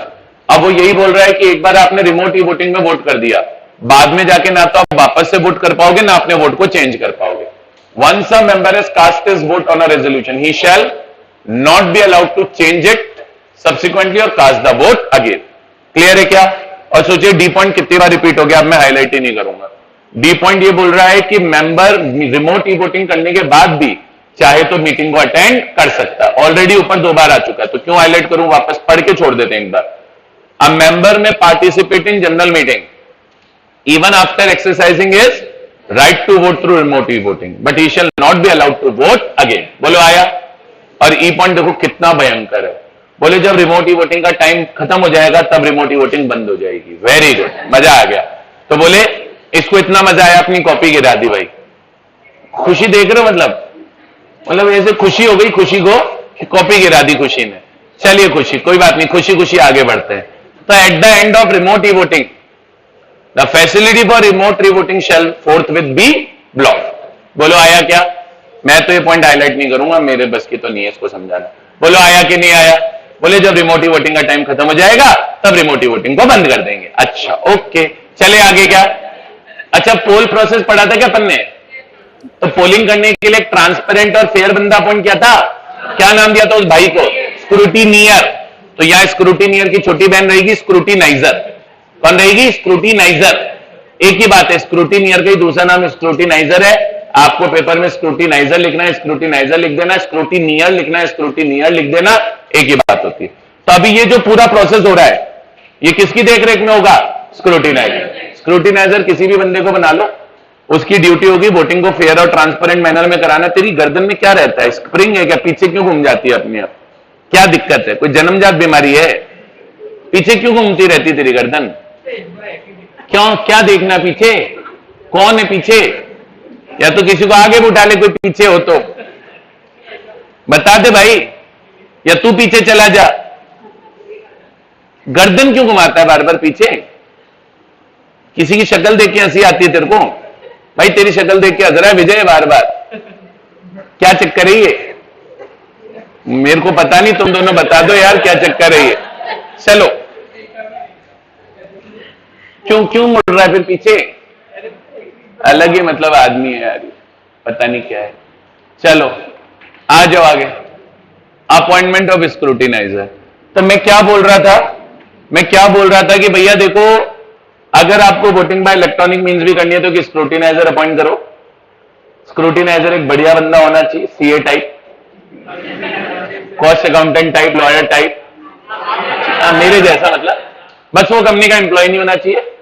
A: अब वो यही बोल रहा है कि एक बार आपने रिमोट ई वोटिंग में वोट कर दिया, बाद में जाके ना तो आप वापस से वोट कर पाओगे ना अपने वोट को चेंज कर पाओगे। Once a member has cast his vote on a resolution, he shall not be allowed to change it subsequently or cast the vote again। Clear है क्या? और सोचिए डी पॉइंट कितनी बार रिपीट हो गया, अब मैं हाईलाइट ही नहीं करूंगा। डी पॉइंट ये बोल रहा है कि मेंबर रिमोट ई वोटिंग करने के बाद भी चाहे तो मीटिंग को अटेंड कर सकता है। ऑलरेडी ऊपर 2 बार आ चुका है, तो क्यों हाईलाइट करूं? वापस पढ़ के छोड़ देते हैं एक बार। A member may participate in general meeting even after exercising his right to vote through remote e-voting, but he shall not be allowed to vote again। बोलो आया? और ई पॉइंट देखो कितना भयंकर है। बोले जब रिमोट ई वोटिंग का टाइम खत्म हो जाएगा तब रिमोट ई वोटिंग बंद हो जाएगी। वेरी गुड, मजा आ गया। तो बोले इसको इतना मजा आया अपनी कॉपी गिरा दी भाई। खुशी देख रहे हो? मतलब ऐसे खुशी हो गई खुशी को कि कॉपी गिरा दी खुशी ने। चलिए खुशी, कोई बात नहीं, खुशी खुशी आगे बढ़ते हैं। तो at the end of remote e voting The facility for remote e-voting shall forthwith be blocked। बोलो आया क्या? मैं तो ये पॉइंट हाईलाइट नहीं करूंगा, मेरे बस की तो नहीं है इसको समझाना। बोलो आया कि नहीं आया? बोले जब रिमोट ई वोटिंग का टाइम खत्म हो जाएगा तब रिमोट ई वोटिंग को बंद कर देंगे। अच्छा ओके, चले आगे क्या? अच्छा, पोल प्रोसेस पढ़ा था क्या अपन ने? तो पोलिंग करने के लिए ट्रांसपेरेंट और फेयर बंदा अपॉइंट किया था। क्या नाम दिया था उस भाई को? स्क्रूटिनियर। तो यहां स्क्रूटिनियर की छोटी बहन रहेगी स्क्रूटिनाइजर। कौन रहेगी? स्क्रूटिनाइजर। एक ही बात है, स्क्रूटिनियर का ही दूसरा नाम स्क्रूटिनाइजर है। आपको पेपर में स्क्रूटिनाइजर लिखना है, स्क्रूटिनाइजर लिख देना, स्क्रूटिनियर लिखना है, स्क्रूटिनियर लिख देना, एक ही बात होती है। तो अभी ये जो पूरा प्रोसेस हो रहा है ये किसकी देखरेख में होगा? स्क्रूटिनाइजर। स्क्रूटिनाइजर किसी भी बंदे को बना लो, उसकी ड्यूटी होगी वोटिंग को फेयर और ट्रांसपेरेंट मैनर में कराना। तेरी गर्दन में क्या रहता है? स्प्रिंग है क्या? पीछे क्यों घूम जाती है अपने आप? क्या दिक्कत है? कोई जन्मजात बीमारी है? पीछे क्यों घूमती रहती तेरी गर्दन? क्यों? क्या देखना पीछे? कौन है पीछे? या तो किसी को आगे उठा ले, कोई पीछे हो तो बता दे भाई, या तू पीछे चला जा। गर्दन क्यों घुमाता है बार बार पीछे? किसी की शक्ल देख के हंसी आती है तेरे को? भाई तेरी शक्ल देख के हंस रहा है विजय बार बार, क्या चक्कर है ये? मेरे को पता नहीं, तुम दोनों बता दो यार क्या चक्कर है ये। चलो, क्यों मुड़ रहा है फिर पीछे? अलग ही मतलब आदमी है यार, पता नहीं क्या है। चलो आ जाओ आगे। Appointment of scrutiniser. तो मैं क्या बोल रहा था कि भैया देखो, अगर आपको वोटिंग बाय इलेक्ट्रॉनिक मींस भी करनी है तो कि स्क्रूटिनाइजर अपॉइंट करो। स्क्रूटिनाइजर एक बढ़िया बंदा होना चाहिए, CA type, cost accountant type, lawyer type, मेरे जैसा, मतलब बस वो कंपनी का एम्प्लॉय नहीं होना चाहिए।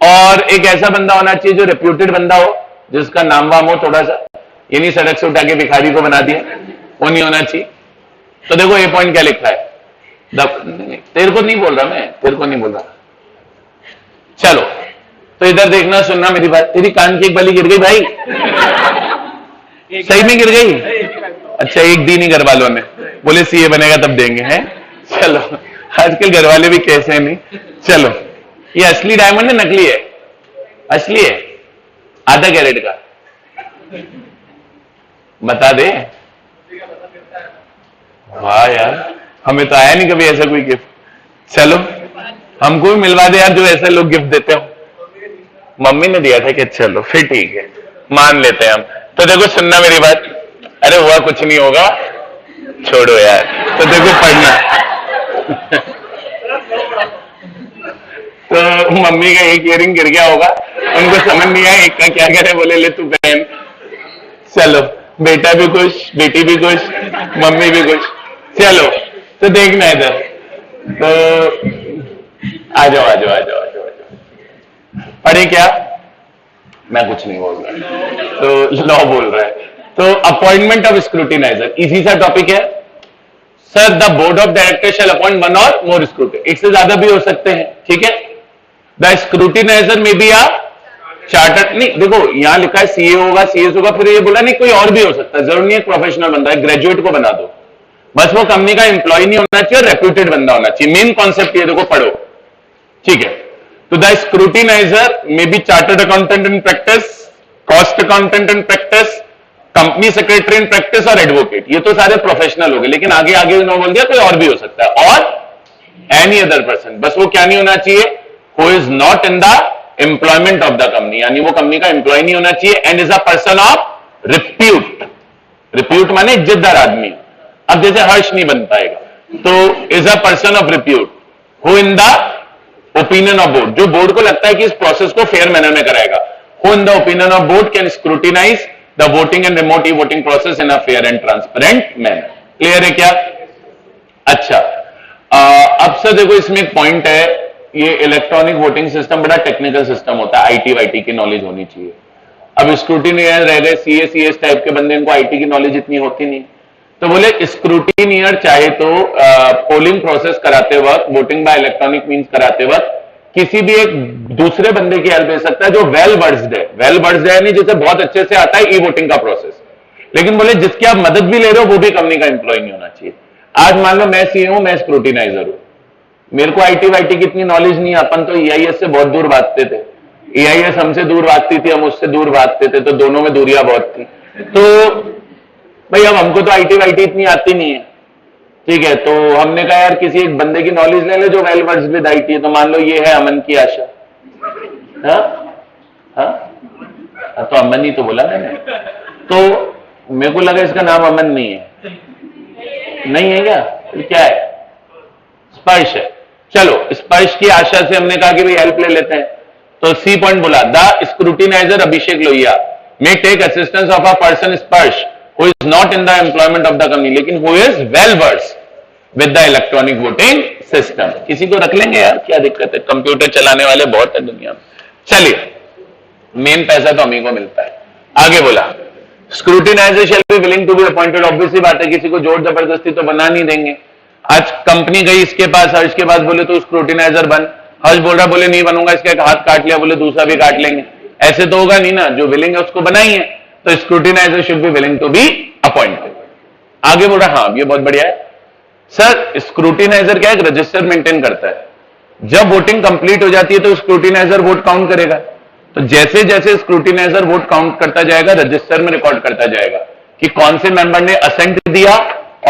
A: और एक ऐसा बंदा होना चाहिए जो रेप्यूटेड बंदा हो, जिसका नाम वाम हो थोड़ा सा, ये नहीं सड़क से उठा के भिखारी को बना दिया, वो नहीं होना चाहिए। तो देखो ये पॉइंट क्या लिखा है, तेरे को नहीं बोल रहा मैं, तेरे को नहीं बोल रहा। चलो तो इधर देखना, सुनना मेरी बात। तेरी कान की एक बली गिर गई भाई, सही में गिर गई? अच्छा, एक दी नहीं घर वालों ने, बोले सीए बनेगा तब देंगे हैं। चलो, आजकल घर वाले भी कैसे हैं नहीं। चलो, ये असली डायमंड है नकली है? असली है, आधा कैरेट का, बता दे। वाह यार, हमें तो आया नहीं कभी ऐसा कोई गिफ्ट। चलो हमको भी मिलवा दे यार, जो ऐसे लोग गिफ्ट देते हो। मम्मी ने दिया था कि चलो फिर ठीक है, मान लेते हैं हम। तो देखो सुनना मेरी बात, अरे हुआ कुछ नहीं होगा, छोड़ो यार। तो देखो पढ़ना तो मम्मी का एक इयरिंग गिर गया होगा, उनको समझ नहीं आया एक का क्या करे, बोले ले तू पहन। चलो बेटा भी खुश, बेटी भी खुश, मम्मी भी खुश। चलो तो देखना इधर, तो आ जाओ आ जाओ आ जाओ आ जाओ आ जाओ। पढ़े क्या? मैं कुछ नहीं बोल रहा, तो लॉ बोल रहा है। तो अपॉइंटमेंट ऑफ स्क्रूटिनाइजर इजी सा टॉपिक है। Sir the board of director shall appoint one और मोर स्क्रूटिनाइजर, एक से ज्यादा भी हो सकते हैं, ठीक है। द स्क्रूटिनाइजर में भी आप चार्टर्ड, नहीं देखो यहां लिखा है सीए होगा, सीएस होगा, फिर ये बोला नहीं कोई और भी हो सकता है, जरूर नहीं है प्रोफेशनल बंदा है, ग्रेजुएट को बना दो, बस वो कंपनी का एम्प्लॉय नहीं होना चाहिए, रेप्यूटेड बंदा होना चाहिए। मेन कॉन्सेप्ट ये देखो, पढ़ो, ठीक है। तो the scrutinizer may be chartered accountant in practice, cost accountant in practice, company secretary in practice और एडवोकेट, ये तो सारे प्रोफेशनल हो गए। लेकिन आगे आगे उन्होंने बोल दिया कोई और भी हो सकता है, और एनी अदर पर्सन, बस वो क्या नहीं होना चाहिए, who is not in the employment of the company, यानी वो कंपनी का एम्प्लॉय नहीं होना चाहिए, and is a person of repute. Repute माने इज्जतदार आदमी। अब जैसे हर्ष नहीं बन पाएगा, तो is a person of repute who in the opinion of board, जो बोर्ड को लगता है कि इस प्रोसेस को फेयर मैनर में कराएगा, who in the opinion of board can scrutinise the voting and remote e voting process in a fair and transparent manner. Clear है क्या? अच्छा, अब सर देखो इसमें एक पॉइंट है, ये इलेक्ट्रॉनिक वोटिंग सिस्टम बड़ा टेक्निकल सिस्टम होता है, आईटी वाईटी की नॉलेज होनी चाहिए। अब स्क्रूटिनियर रह गए सीए सीएस टाइप के बंदे, इनको आईटी की नॉलेज इतनी होती नहीं, तो बोले स्क्रूटिनियर चाहे तो पोलिंग प्रोसेस कराते वक्त, वोटिंग बाय इलेक्ट्रॉनिक मींस कराते वक्त किसी भी एक दूसरे बंदे की हेल्प ले सकता है जो वेल वर्स्ड है। वेल वर्स्ड है नहीं जिसे बहुत अच्छे से आता है ई वोटिंग का प्रोसेस, लेकिन बोले जिसकी आप मदद भी ले रहे हो वो भी कंपनी का एम्प्लॉय नहीं होना चाहिए। आज मान लो मैं सीए हूं, मैं स्क्रूटिनाइजर हूं, मेरे को आईटी वाईटी की इतनी नॉलेज नहीं, अपन तो ईआईएस से बहुत दूर भागते थे, ईआईएस हमसे दूर भागती थी, हम उससे दूर भागते थे, तो दोनों में दूरियां बहुत थी। तो भाई अब हमको तो आईटी वाईटी इतनी आती नहीं है, ठीक है, तो हमने कहा यार किसी एक बंदे की नॉलेज ले ले जो वेल वर्स्ड विद आईटी है। तो मान लो ये है अमन की आशा, तो अमन ही तो बोला मैंने, तो मेरे को लगा इसका नाम अमन नहीं है, नहीं है क्या? तो क्या है? स्पर्श है। चलो स्पर्श की आशा से हमने कहा कि भाई हेल्प ले लेते हैं, तो सी पॉइंट बोला the scrutinizer Abhishek Lohia may take assistance of a person स्पर्श who is not in the employment of the company लेकिन who is well versed with the electronic voting system. किसी को रख लेंगे यार, क्या दिक्कत है, कंप्यूटर चलाने वाले बहुत है दुनिया में। चलिए मेन पैसा तो हम ही को मिलता है। आगे बोला scrutinizer shall be willing to be appointed, obviously बात है किसी को जोर जबरदस्ती तो बना नहीं देंगे। आज कंपनी गई इसके पास, हर्ष के पास, बोले तो स्क्रूटिनाइजर बन, हर्ष बोल रहा बोले नहीं बनूंगा, इसका एक हाथ काट लिया, बोले दूसरा भी काट लेंगे, ऐसे तो होगा नहीं ना, जो विलिंग है उसको बनाइए। तो scrutinizer should be willing to be appointed. आगे बोल रहा हाँ ये बहुत बढ़िया है सर, स्क्रूटिनाइजर क्या है, रजिस्टर मेंटेन करता है, जब वोटिंग कंप्लीट हो जाती है तो स्क्रूटिनाइजर वोट काउंट करेगा, तो जैसे जैसे स्क्रूटिनाइजर वोट काउंट करता जाएगा रजिस्टर में रिकॉर्ड करता जाएगा कि कौन से मेंबर ने असेंट दिया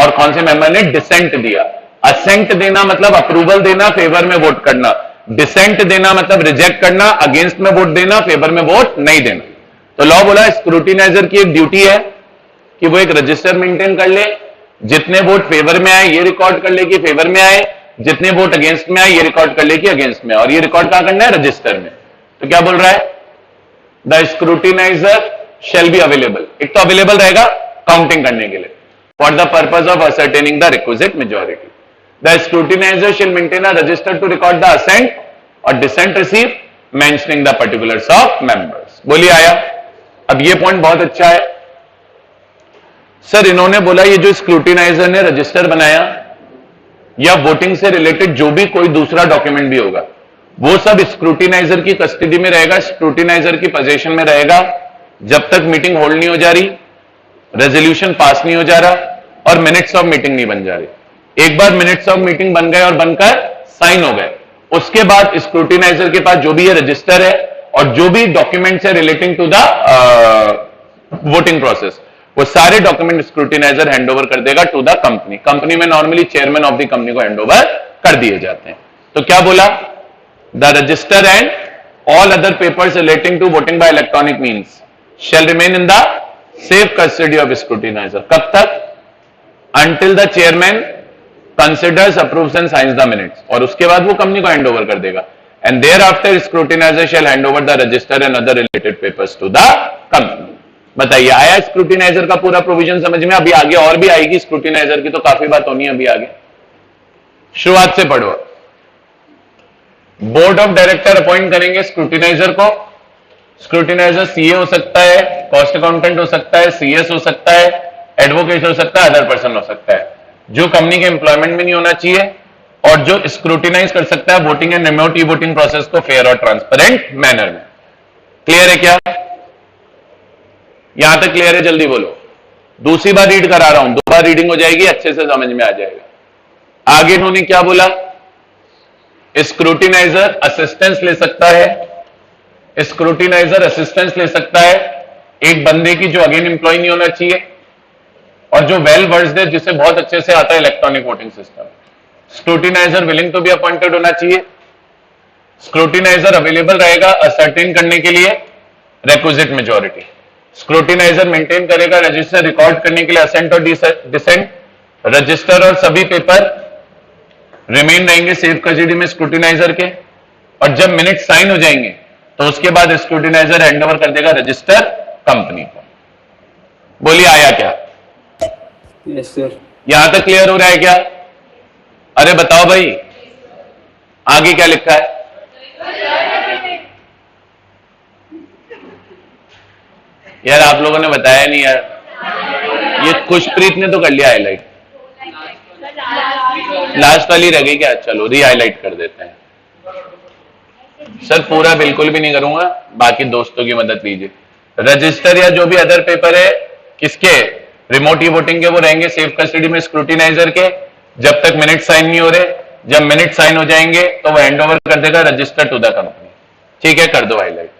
A: और कौन से मेंबर ने डिसेंट दिया। असेंट देना मतलब अप्रूवल देना, फेवर में वोट करना, डिसेंट देना मतलब रिजेक्ट करना, अगेंस्ट में वोट देना, फेवर में वोट नहीं देना। तो लॉ बोला स्क्रूटिनाइजर की एक ड्यूटी है कि वो एक रजिस्टर मेंटेन कर ले, जितने वोट फेवर में आए ये रिकॉर्ड कर ले कि फेवर में आए, जितने वोट अगेंस्ट में आए ये रिकॉर्ड कर ले कि अगेंस्ट में, और ये रिकॉर्ड कहां करना है, रजिस्टर में। तो क्या बोल रहा है, the scrutinizer shall be available, एक तो अवेलेबल रहेगा काउंटिंग करने के लिए, for the purpose of ascertaining the requisite majority. The scrutinizer shall maintain a register to record the assent और dissent receive mentioning the particulars of members. बोलिए आया? अब ये पॉइंट बहुत अच्छा है सर, इन्होंने बोला ये जो स्क्रूटिनाइजर ने रजिस्टर बनाया या वोटिंग से रिलेटेड जो भी कोई दूसरा डॉक्यूमेंट भी होगा वो सब स्क्रूटिनाइजर की कस्टडी में रहेगा, स्क्रूटिनाइजर की पोजीशन में रहेगा जब तक मीटिंग होल्ड नहीं हो जा रही, रेजोल्यूशन पास नहीं हो जा रहा और मिनट्स ऑफ मीटिंग नहीं बन जा रही। एक बार मिनट्स ऑफ मीटिंग बन गए और बनकर साइन हो गए, उसके बाद स्क्रूटिनाइजर के पास जो भी ये रजिस्टर है और जो भी डॉक्यूमेंट्स है relating to the voting process वो सारे डॉक्यूमेंट स्क्रूटिनाइजर हैंडओवर कर देगा टू द कंपनी। कंपनी में normally chairman of the company को हैंडओवर कर दिए जाते हैं। तो क्या बोला, the register and all other papers relating to voting by electronic means shall remain in the safe custody of scrutinizer. कब तक? Until the chairman considers, approves and signs the minutes, और उसके बाद वो कंपनी को हैंडओवर कर देगा। And thereafter scrutinizer shall handover the register and other related papers to the company. बताइए, आया स्क्रूटिनाइजर का पूरा प्रोविजन समझ में? अभी आगे और भी आएगी स्क्रूटिनाइजर की, तो काफी बात होनी है अभी आगे। शुरुआत से पढ़ो। बोर्ड ऑफ डायरेक्टर अपॉइंट करेंगे स्क्रूटिनाइजर को। स्क्रूटिनाइजर सीए हो सकता है, कॉस्ट अकाउंटेंट हो सकता है, सीएस हो सकता है, एडवोकेट हो सकता है, अदर पर्सन हो सकता है, जो कंपनी के एम्प्लॉयमेंट में नहीं होना चाहिए, और जो स्क्रूटिनाइज कर सकता है voting and remote e voting process को फेयर और ट्रांसपेरेंट मैनर में। क्लियर है क्या? यहां तक क्लियर है? जल्दी बोलो। दूसरी बार रीड करा रहा हूं, दो बार रीडिंग हो जाएगी, अच्छे से समझ में आ जाएगा। आगे इन्होंने क्या बोला, स्क्रूटिनाइजर असिस्टेंस ले सकता है, स्क्रूटिनाइजर असिस्टेंस ले सकता है एक बंदे की जो अगेन एम्प्लॉय नहीं होना चाहिए और जो वेल वर्स्ड है, जिसे बहुत अच्छे से आता है electronic voting system. Scrutinizer willing to be appointed होना चाहिए। स्क्रूटिनाइजर अवेलेबल रहेगा असर्टेन करने के लिए रिक्विजिट मेजॉरिटी। स्क्रूटिनाइजर मेंटेन करेगा रजिस्टर रिकॉर्ड करने के लिए असेंट और डिसेंट। रजिस्टर और सभी पेपर रिमेन रहेंगे सेफ कस्टडी में स्क्रूटिनाइजर के, और जब मिनट साइन हो जाएंगे तो उसके बाद स्क्रूटिनाइजर हैंडओवर कर देगा रजिस्टर कंपनी को। बोलिए, आया क्या?
B: Yes sir.
A: यहां तक क्लियर हो रहा है क्या? अरे बताओ भाई, आगे क्या लिखा है? यार आप लोगों ने बताया नहीं यार। ये खुशप्रीत ने तो कर लिया हाईलाइट, लास्ट वाली रह गई क्या? चलो री हाईलाइट कर देते हैं। सर पूरा बिल्कुल भी नहीं करूंगा, बाकी दोस्तों की मदद लीजिए। रजिस्टर या जो भी अदर पेपर है किसके, रिमोट ई वोटिंग के, वो रहेंगे सेफ कस्टडी में स्क्रूटिनाइजर के जब तक मिनट साइन नहीं हो रहे। जब मिनट साइन हो जाएंगे तो वो हैंडओवर कर देगा रजिस्टर टू द कंपनी। ठीक है, कर दो हाईलाइट।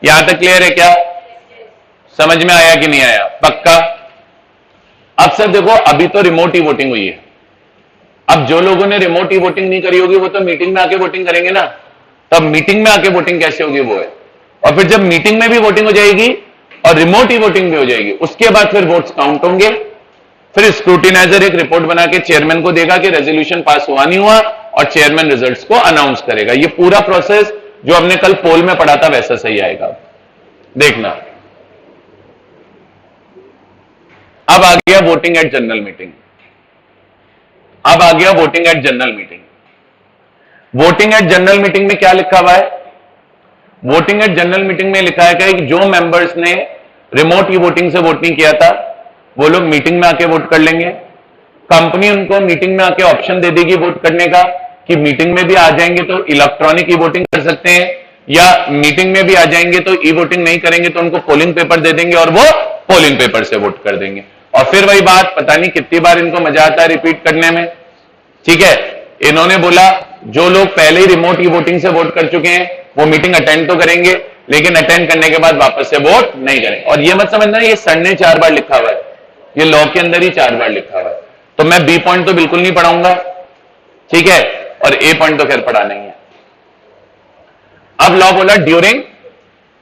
A: यहां तक क्लियर है क्या? समझ में आया कि नहीं आया? पक्का? अब सर देखो, अभी तो रिमोट ई वोटिंग हुई है। अब जो लोगों ने रिमोट ई वोटिंग नहीं करी होगी वो तो मीटिंग में आके वोटिंग करेंगे ना। तब मीटिंग में आके वोटिंग कैसे होगी वो है, और फिर जब मीटिंग में भी वोटिंग हो जाएगी और रिमोट ई वोटिंग भी हो जाएगी, उसके बाद फिर वोट्स काउंट होंगे। फिर स्क्रूटिनाइजर एक रिपोर्ट बना के चेयरमैन को देगा कि रेजोल्यूशन पास हुआ नहीं हुआ, और चेयरमैन रिजल्ट्स को अनाउंस करेगा। ये पूरा प्रोसेस जो हमने कल पोल में पढ़ा था वैसा सही आएगा, देखना। अब आ गया वोटिंग एट जनरल मीटिंग। अब आ गया voting at general meeting. Voting at general meeting में क्या लिखा हुआ है? वोटिंग एट जनरल मीटिंग में लिखा है कि जो मेंबर्स ने रिमोट ई वोटिंग से वोट नहीं किया था वो लोग मीटिंग में आके वोट कर लेंगे। कंपनी उनको मीटिंग में आके ऑप्शन दे देगी वोट करने का कि मीटिंग में भी आ जाएंगे तो इलेक्ट्रॉनिक ई वोटिंग कर सकते हैं, या मीटिंग में भी आ जाएंगे तो ई वोटिंग नहीं करेंगे तो उनको पोलिंग पेपर दे देंगे और वो पोलिंग पेपर से वोट कर देंगे। और फिर वही बात, पता नहीं कितनी बार इनको मजा आता है रिपीट करने में। ठीक है, इन्होंने बोला जो लोग पहले ही रिमोट ई वोटिंग से वोट कर चुके हैं वो मीटिंग अटेंड तो करेंगे, लेकिन अटेंड करने के बाद वापस से वोट नहीं करेंगे। और ये मत समझना ये सर ने 4 बार लिखा हुआ है, ये लॉ के अंदर ही 4 बार लिखा हुआ है। तो मैं बी पॉइंट तो बिल्कुल नहीं पढ़ाऊंगा, ठीक है, और ए पॉइंट तो खैर पढ़ा नहीं है। अब लॉ बोला ड्यूरिंग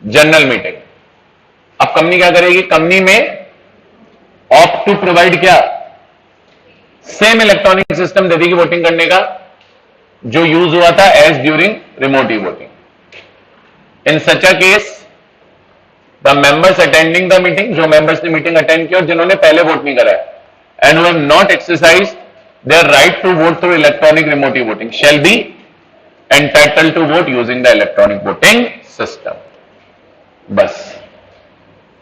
A: जनरल मीटिंग। अब कंपनी क्या करेगी? कंपनी में ऑप्ट टू प्रोवाइड क्या, सेम इलेक्ट्रॉनिक सिस्टम दे देगी वोटिंग करने का जो यूज हुआ था as during remote e voting. In such a case the members attending the meeting, जो मेंबर्स ने मीटिंग अटेंड की और जिन्होंने पहले वोट नहीं करा है, and who have not exercise their right to vote through electronic remote e voting shell be entitled to vote using the electronic voting system. बस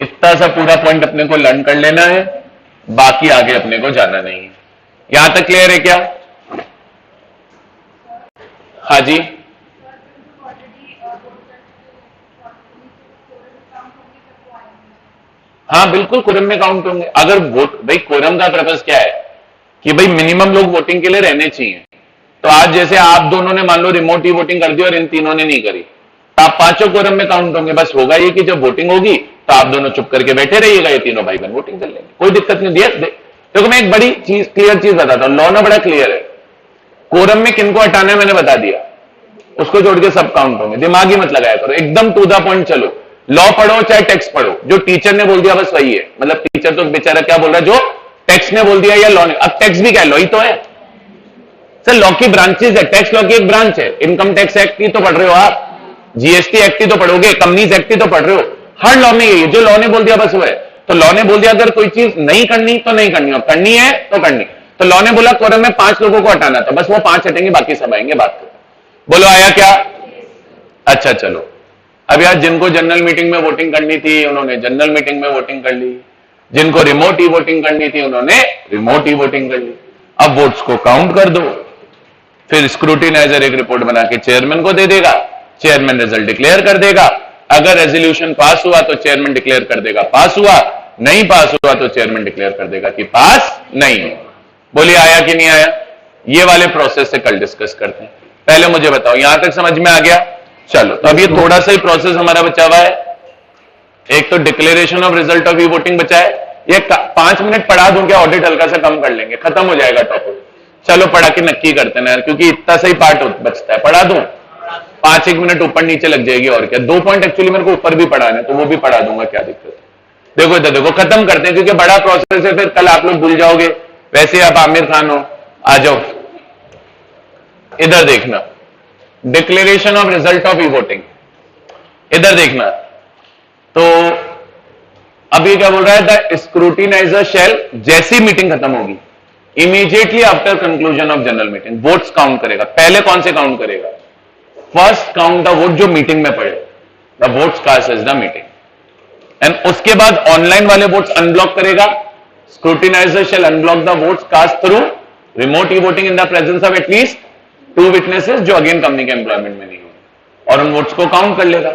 A: इतना सा पूरा पॉइंट अपने को लर्न कर लेना है, बाकी आगे अपने को जाना नहीं है। यहां तक क्लियर है क्या? हाँ जी, हाँ बिल्कुल कोरम में काउंट होंगे। अगर वोट, भाई कोरम का पर्पस क्या है कि भाई मिनिमम लोग वोटिंग के लिए रहने चाहिए। तो आज जैसे आप दोनों ने मान लो रिमोट ही वोटिंग कर दी और इन तीनों ने नहीं करी, तो आप पांचों कोरम में काउंट होंगे। बस होगा ये कि जब वोटिंग होगी तो आप दोनों चुप करके बैठे रहिएगा, ये तीनों भाई बहन वोटिंग कर लेंगे, कोई दिक्कत नहीं। देखो मैं एक बड़ी चीज, क्लियर चीज बताता हूं, लॉ ना बड़ा क्लियर है। कोरम में किनको हटाना है मैंने बता दिया, उसको जोड़ के सब काउंट होंगे, दिमाग ही मत लगाया करो, एकदम टू द पॉइंट चलो। लॉ पढ़ो चाहे टेक्स्ट पढ़ो, जो टीचर ने बोल दिया बस वही है। मतलब टीचर तो बेचारा क्या बोल रहा है, जो टेक्स्ट ने बोल दिया या लॉ ने, अब टेक्स्ट भी क्या लॉ ही तो है सर, लॉ की ब्रांचेस है, टैक्स लॉ की एक ब्रांच है। इनकम टैक्स एक्ट ही तो पढ़ रहे हो आप, जीएसटी एक्ट ही तो पढ़ोगे, कंपनीज एक्ट ही तो पढ़ रहे हो। हर लॉ में यही है, जो लॉ ने बोल दिया बस वो है। तो लॉ ने बोल दिया अगर कोई चीज नहीं करनी तो नहीं करनी, और करनी है तो करनी। तो लॉ ने बोला कोरम में 5 लोगों को हटाना था, बस वो 5 हटेंगे, बाकी सब आएंगे, बात करो। बोलो आया क्या? अच्छा चलो, अब यार जिनको जनरल मीटिंग में वोटिंग करनी थी उन्होंने जनरल मीटिंग में वोटिंग कर ली, जिनको रिमोट ही वोटिंग करनी थी उन्होंने रिमोट ही वोटिंग कर ली। अब वोट्स को काउंट कर दो, फिर स्क्रूटिनाइजर एक रिपोर्ट बना के चेयरमैन को दे देगा, चेयरमैन रिजल्ट डिक्लेयर कर देगा। अगर रेजोल्यूशन पास हुआ तो चेयरमैन डिक्लेयर कर देगा पास हुआ, नहीं पास हुआ तो चेयरमैन डिक्लेयर कर देगा कि पास नहीं है। बोलिए आया कि नहीं आया? ये वाले प्रोसेस से कल डिस्कस करते हैं। पहले मुझे बताओ यहां तक समझ में आ गया? चलो, तो अब ये थोड़ा सा ही प्रोसेस हमारा बचा हुआ है। एक तो declaration of result of e voting बचा है, ये 5 मिनट पढ़ा दूं क्या? ऑडिट हल्का सा कम कर लेंगे, खत्म हो जाएगा टॉपिक। चलो पढ़ा के नक्की करते हैं, क्योंकि इतना सही पार्ट बचता है। पढ़ा दूं 5-1 मिनट ऊपर नीचे लग जाएगी, और क्या 2 पॉइंट एक्चुअली मेरे को ऊपर भी पढ़ाना है, तो वो भी पढ़ा दूंगा, क्या दिक्कत है। देखो इधर देखो, खत्म करते हैं, क्योंकि बड़ा प्रोसेस है, फिर कल आप लोग भूल जाओगे। वैसे आप आमिर खान हो, आ जाओ इधर देखना, declaration of result of e voting, इधर देखना। तो अब ये क्या बोल रहा है? द स्क्रूटिनाइजर शैल, जैसी मीटिंग खत्म होगी immediately after conclusion of general meeting votes count करेगा। पहले कौन से काउंट करेगा? फर्स्ट काउंट द वोट जो मीटिंग में पड़े, the votes cast as the meeting, and उसके बाद ऑनलाइन वाले वोट्स अनब्लॉक करेगा। Scrutinizer shall unblock the votes cast through remote e voting in the presence of at least 2 witnesses, जो अगेन कंपनी के एम्प्लॉयमेंट में नहीं होंगे, और उन वोट्स को काउंट कर लेगा।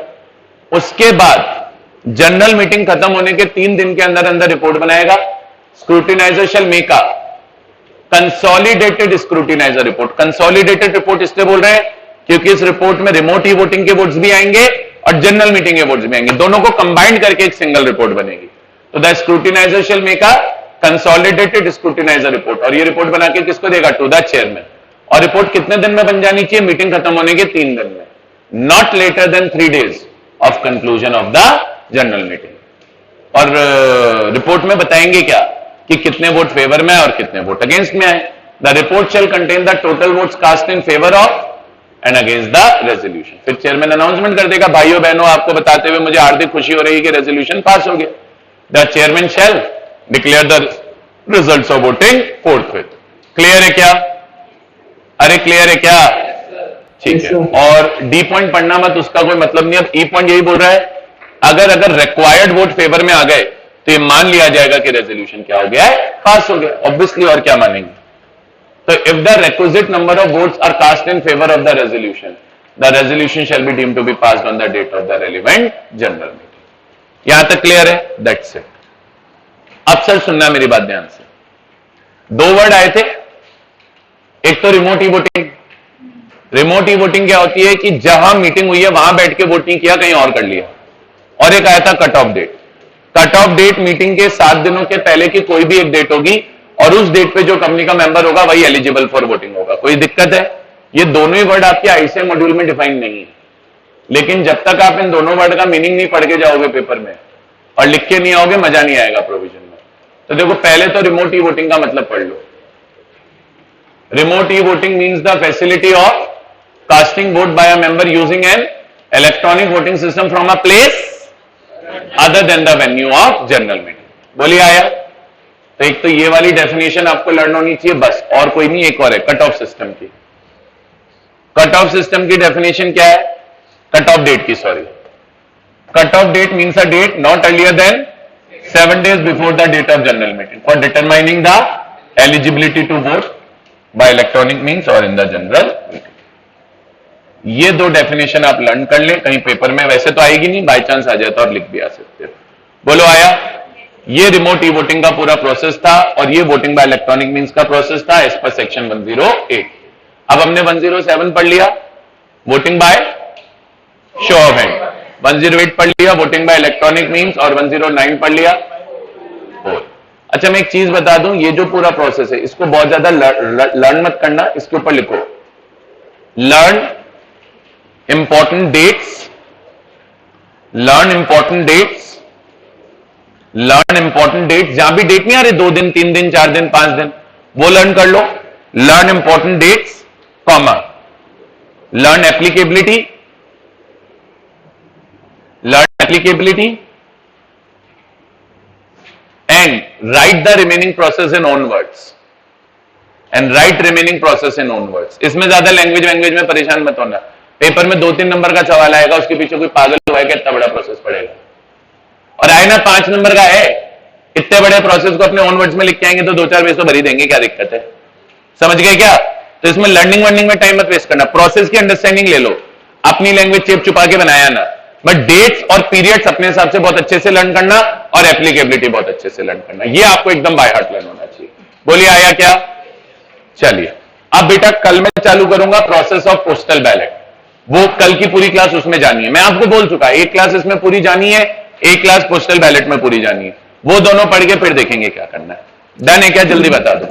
A: उसके बाद जनरल मीटिंग खत्म होने के 3 दिन के अंदर अंदर रिपोर्ट बनाएगा। Scrutiniser shall make a consolidated scrutinizer report. Consolidated report इसलिए बोल रहे हैं क्योंकि इस रिपोर्ट में रिमोट ई वोटिंग के वोट्स भी आएंगे और जनरल मीटिंग के वोट्स भी आएंगे, दोनों को कंबाइंड करके एक सिंगल रिपोर्ट बनेगी। तो the scrutinizer shall make a consolidated scrutinizer report, और ये रिपोर्ट बना के किसको देगा? To the chairman. और रिपोर्ट कितने दिन में बन जानी चाहिए? मीटिंग खत्म होने के 3 दिन में, not later than 3 days of conclusion of the general meeting. और रिपोर्ट में बताएंगे क्या कि कितने वोट फेवर में है और कितने वोट अगेंस्ट में है। The report shall contain the total votes cast in favour of and against the resolution. फिर चेयरमैन अनाउंसमेंट कर देगा, भाइयों बहनों आपको बताते हुए मुझे हार्दिक खुशी हो रही है कि रेजोल्यूशन पास हो गया। The chairman shall declare the results of voting forthwith. Clear है क्या? अरे क्लियर है क्या? ठीक है। और डी पॉइंट पढ़ना मत, उसका कोई मतलब नहीं। अब ई पॉइंट यही बोल रहा है, अगर रिक्वायर्ड वोट फेवर में आ गए तो ये मान लिया जाएगा कि रेजोल्यूशन क्या हो गया है? पास हो गया, ऑब्वियसली, और क्या मानेंगे। तो if the requisite number of votes are cast in favour of the resolution shall be deemed to be passed on the date of the relevant general meeting. यहां तक क्लियर है? That's it. अब सर सुनना मेरी बात ध्यान से, 2 वर्ड आए थे, एक तो remote e voting. Remote e voting क्या होती है कि जहां मीटिंग हुई है वहां बैठ के वोट नहीं किया, कहीं और कर लिया। और एक आया था cut off date. Cut off date meeting के 7 दिनों के पहले की कोई भी एक डेट होगी, और उस डेट पे जो कंपनी का मेंबर होगा वही एलिजिबल फॉर वोटिंग होगा। कोई दिक्कत है? ये दोनों ही वर्ड आपके आईसीए मॉड्यूल में डिफाइन नहीं है, लेकिन जब तक आप इन दोनों वर्ड का मीनिंग नहीं पढ़ के जाओगे पेपर में और लिख के नहीं आओगे, मजा नहीं आएगा प्रोविजन में। तो देखो, पहले तो रिमोट ई वोटिंग का मतलब पढ़ लो। Remote e voting means the facility of casting vote by a member using an electronic voting system from a place other than the venue of general meeting. बोलिए आया? तो एक तो ये वाली डेफिनेशन आपको लर्न होनी चाहिए बस, और कोई नहीं। एक और है कट ऑफ सिस्टम की। कट ऑफ सिस्टम की डेफिनेशन क्या है? कट ऑफ डेट की, sorry, cut off date means a date not earlier than 7 days before the date of general meeting for determining the eligibility to vote by electronic means और इन द जनरल मीटिंग। ये 2 डेफिनेशन आप लर्न कर लें, कहीं पेपर में वैसे तो आएगी नहीं, बाय चांस आ जाता और लिख भी आ सकते हो। बोलो आया? ये रिमोट ई वोटिंग का पूरा प्रोसेस था, और ये वोटिंग बाय इलेक्ट्रॉनिक मीन्स का प्रोसेस था एज पर सेक्शन 108। अब हमने 107 पढ़ लिया, voting by show of hand. 108 पढ़ लिया वोटिंग बाय इलेक्ट्रॉनिक मीन्स, और 109 पढ़ लिया पोल। अच्छा मैं एक चीज बता दूं, ये जो पूरा प्रोसेस है इसको बहुत ज्यादा लर्न मत करना, इसके ऊपर लिखो learn important dates, learn important dates, learn important dates. जहां भी डेट नहीं आ रही 2 दिन 3 दिन 4 दिन 5 दिन, वो लर्न कर लो। Learn important dates comma learn applicability, learn applicability and write the remaining process in own words, and write remaining process in own words. इसमें ज्यादा लैंग्वेज में परेशान मत होना, पेपर में 2-3 नंबर का सवाल आएगा, उसके पीछे कोई पागल हुआ है कि इतना बड़ा प्रोसेस पड़ेगा, और आए ना 5 नंबर का है, इतने बड़े प्रोसेस को अपने ओन वर्ड्स में लिख के आएंगे तो 2-4 पेज तो भर ही देंगे, क्या दिक्कत है? समझ गए क्या? तो इसमें लर्निंग वर्निंग में टाइम मत वेस्ट करना, प्रोसेस की अंडरस्टैंडिंग ले लो, अपनी लैंग्वेज चेप छुपा के बनाया ना, बट डेट्स और पीरियड्स अपने हिसाब से बहुत अच्छे से लर्न करना, और एप्लीकेबिलिटी बहुत अच्छे से लर्न करना, ये आपको एकदम बाय हार्ट लर्न होना चाहिए। बोलिए आया क्या? चलिए अब बेटा कल मैं चालू करूंगा प्रोसेस ऑफ पोस्टल बैलेट, वो कल की पूरी क्लास उसमें जानी है, मैं आपको बोल चुका एक क्लास इसमें पूरी जानी है, एक क्लास पोस्टल बैलेट में पूरी जानी है, वो दोनों पढ़ के फिर देखेंगे क्या करना है। डन है क्या? जल्दी बता दो।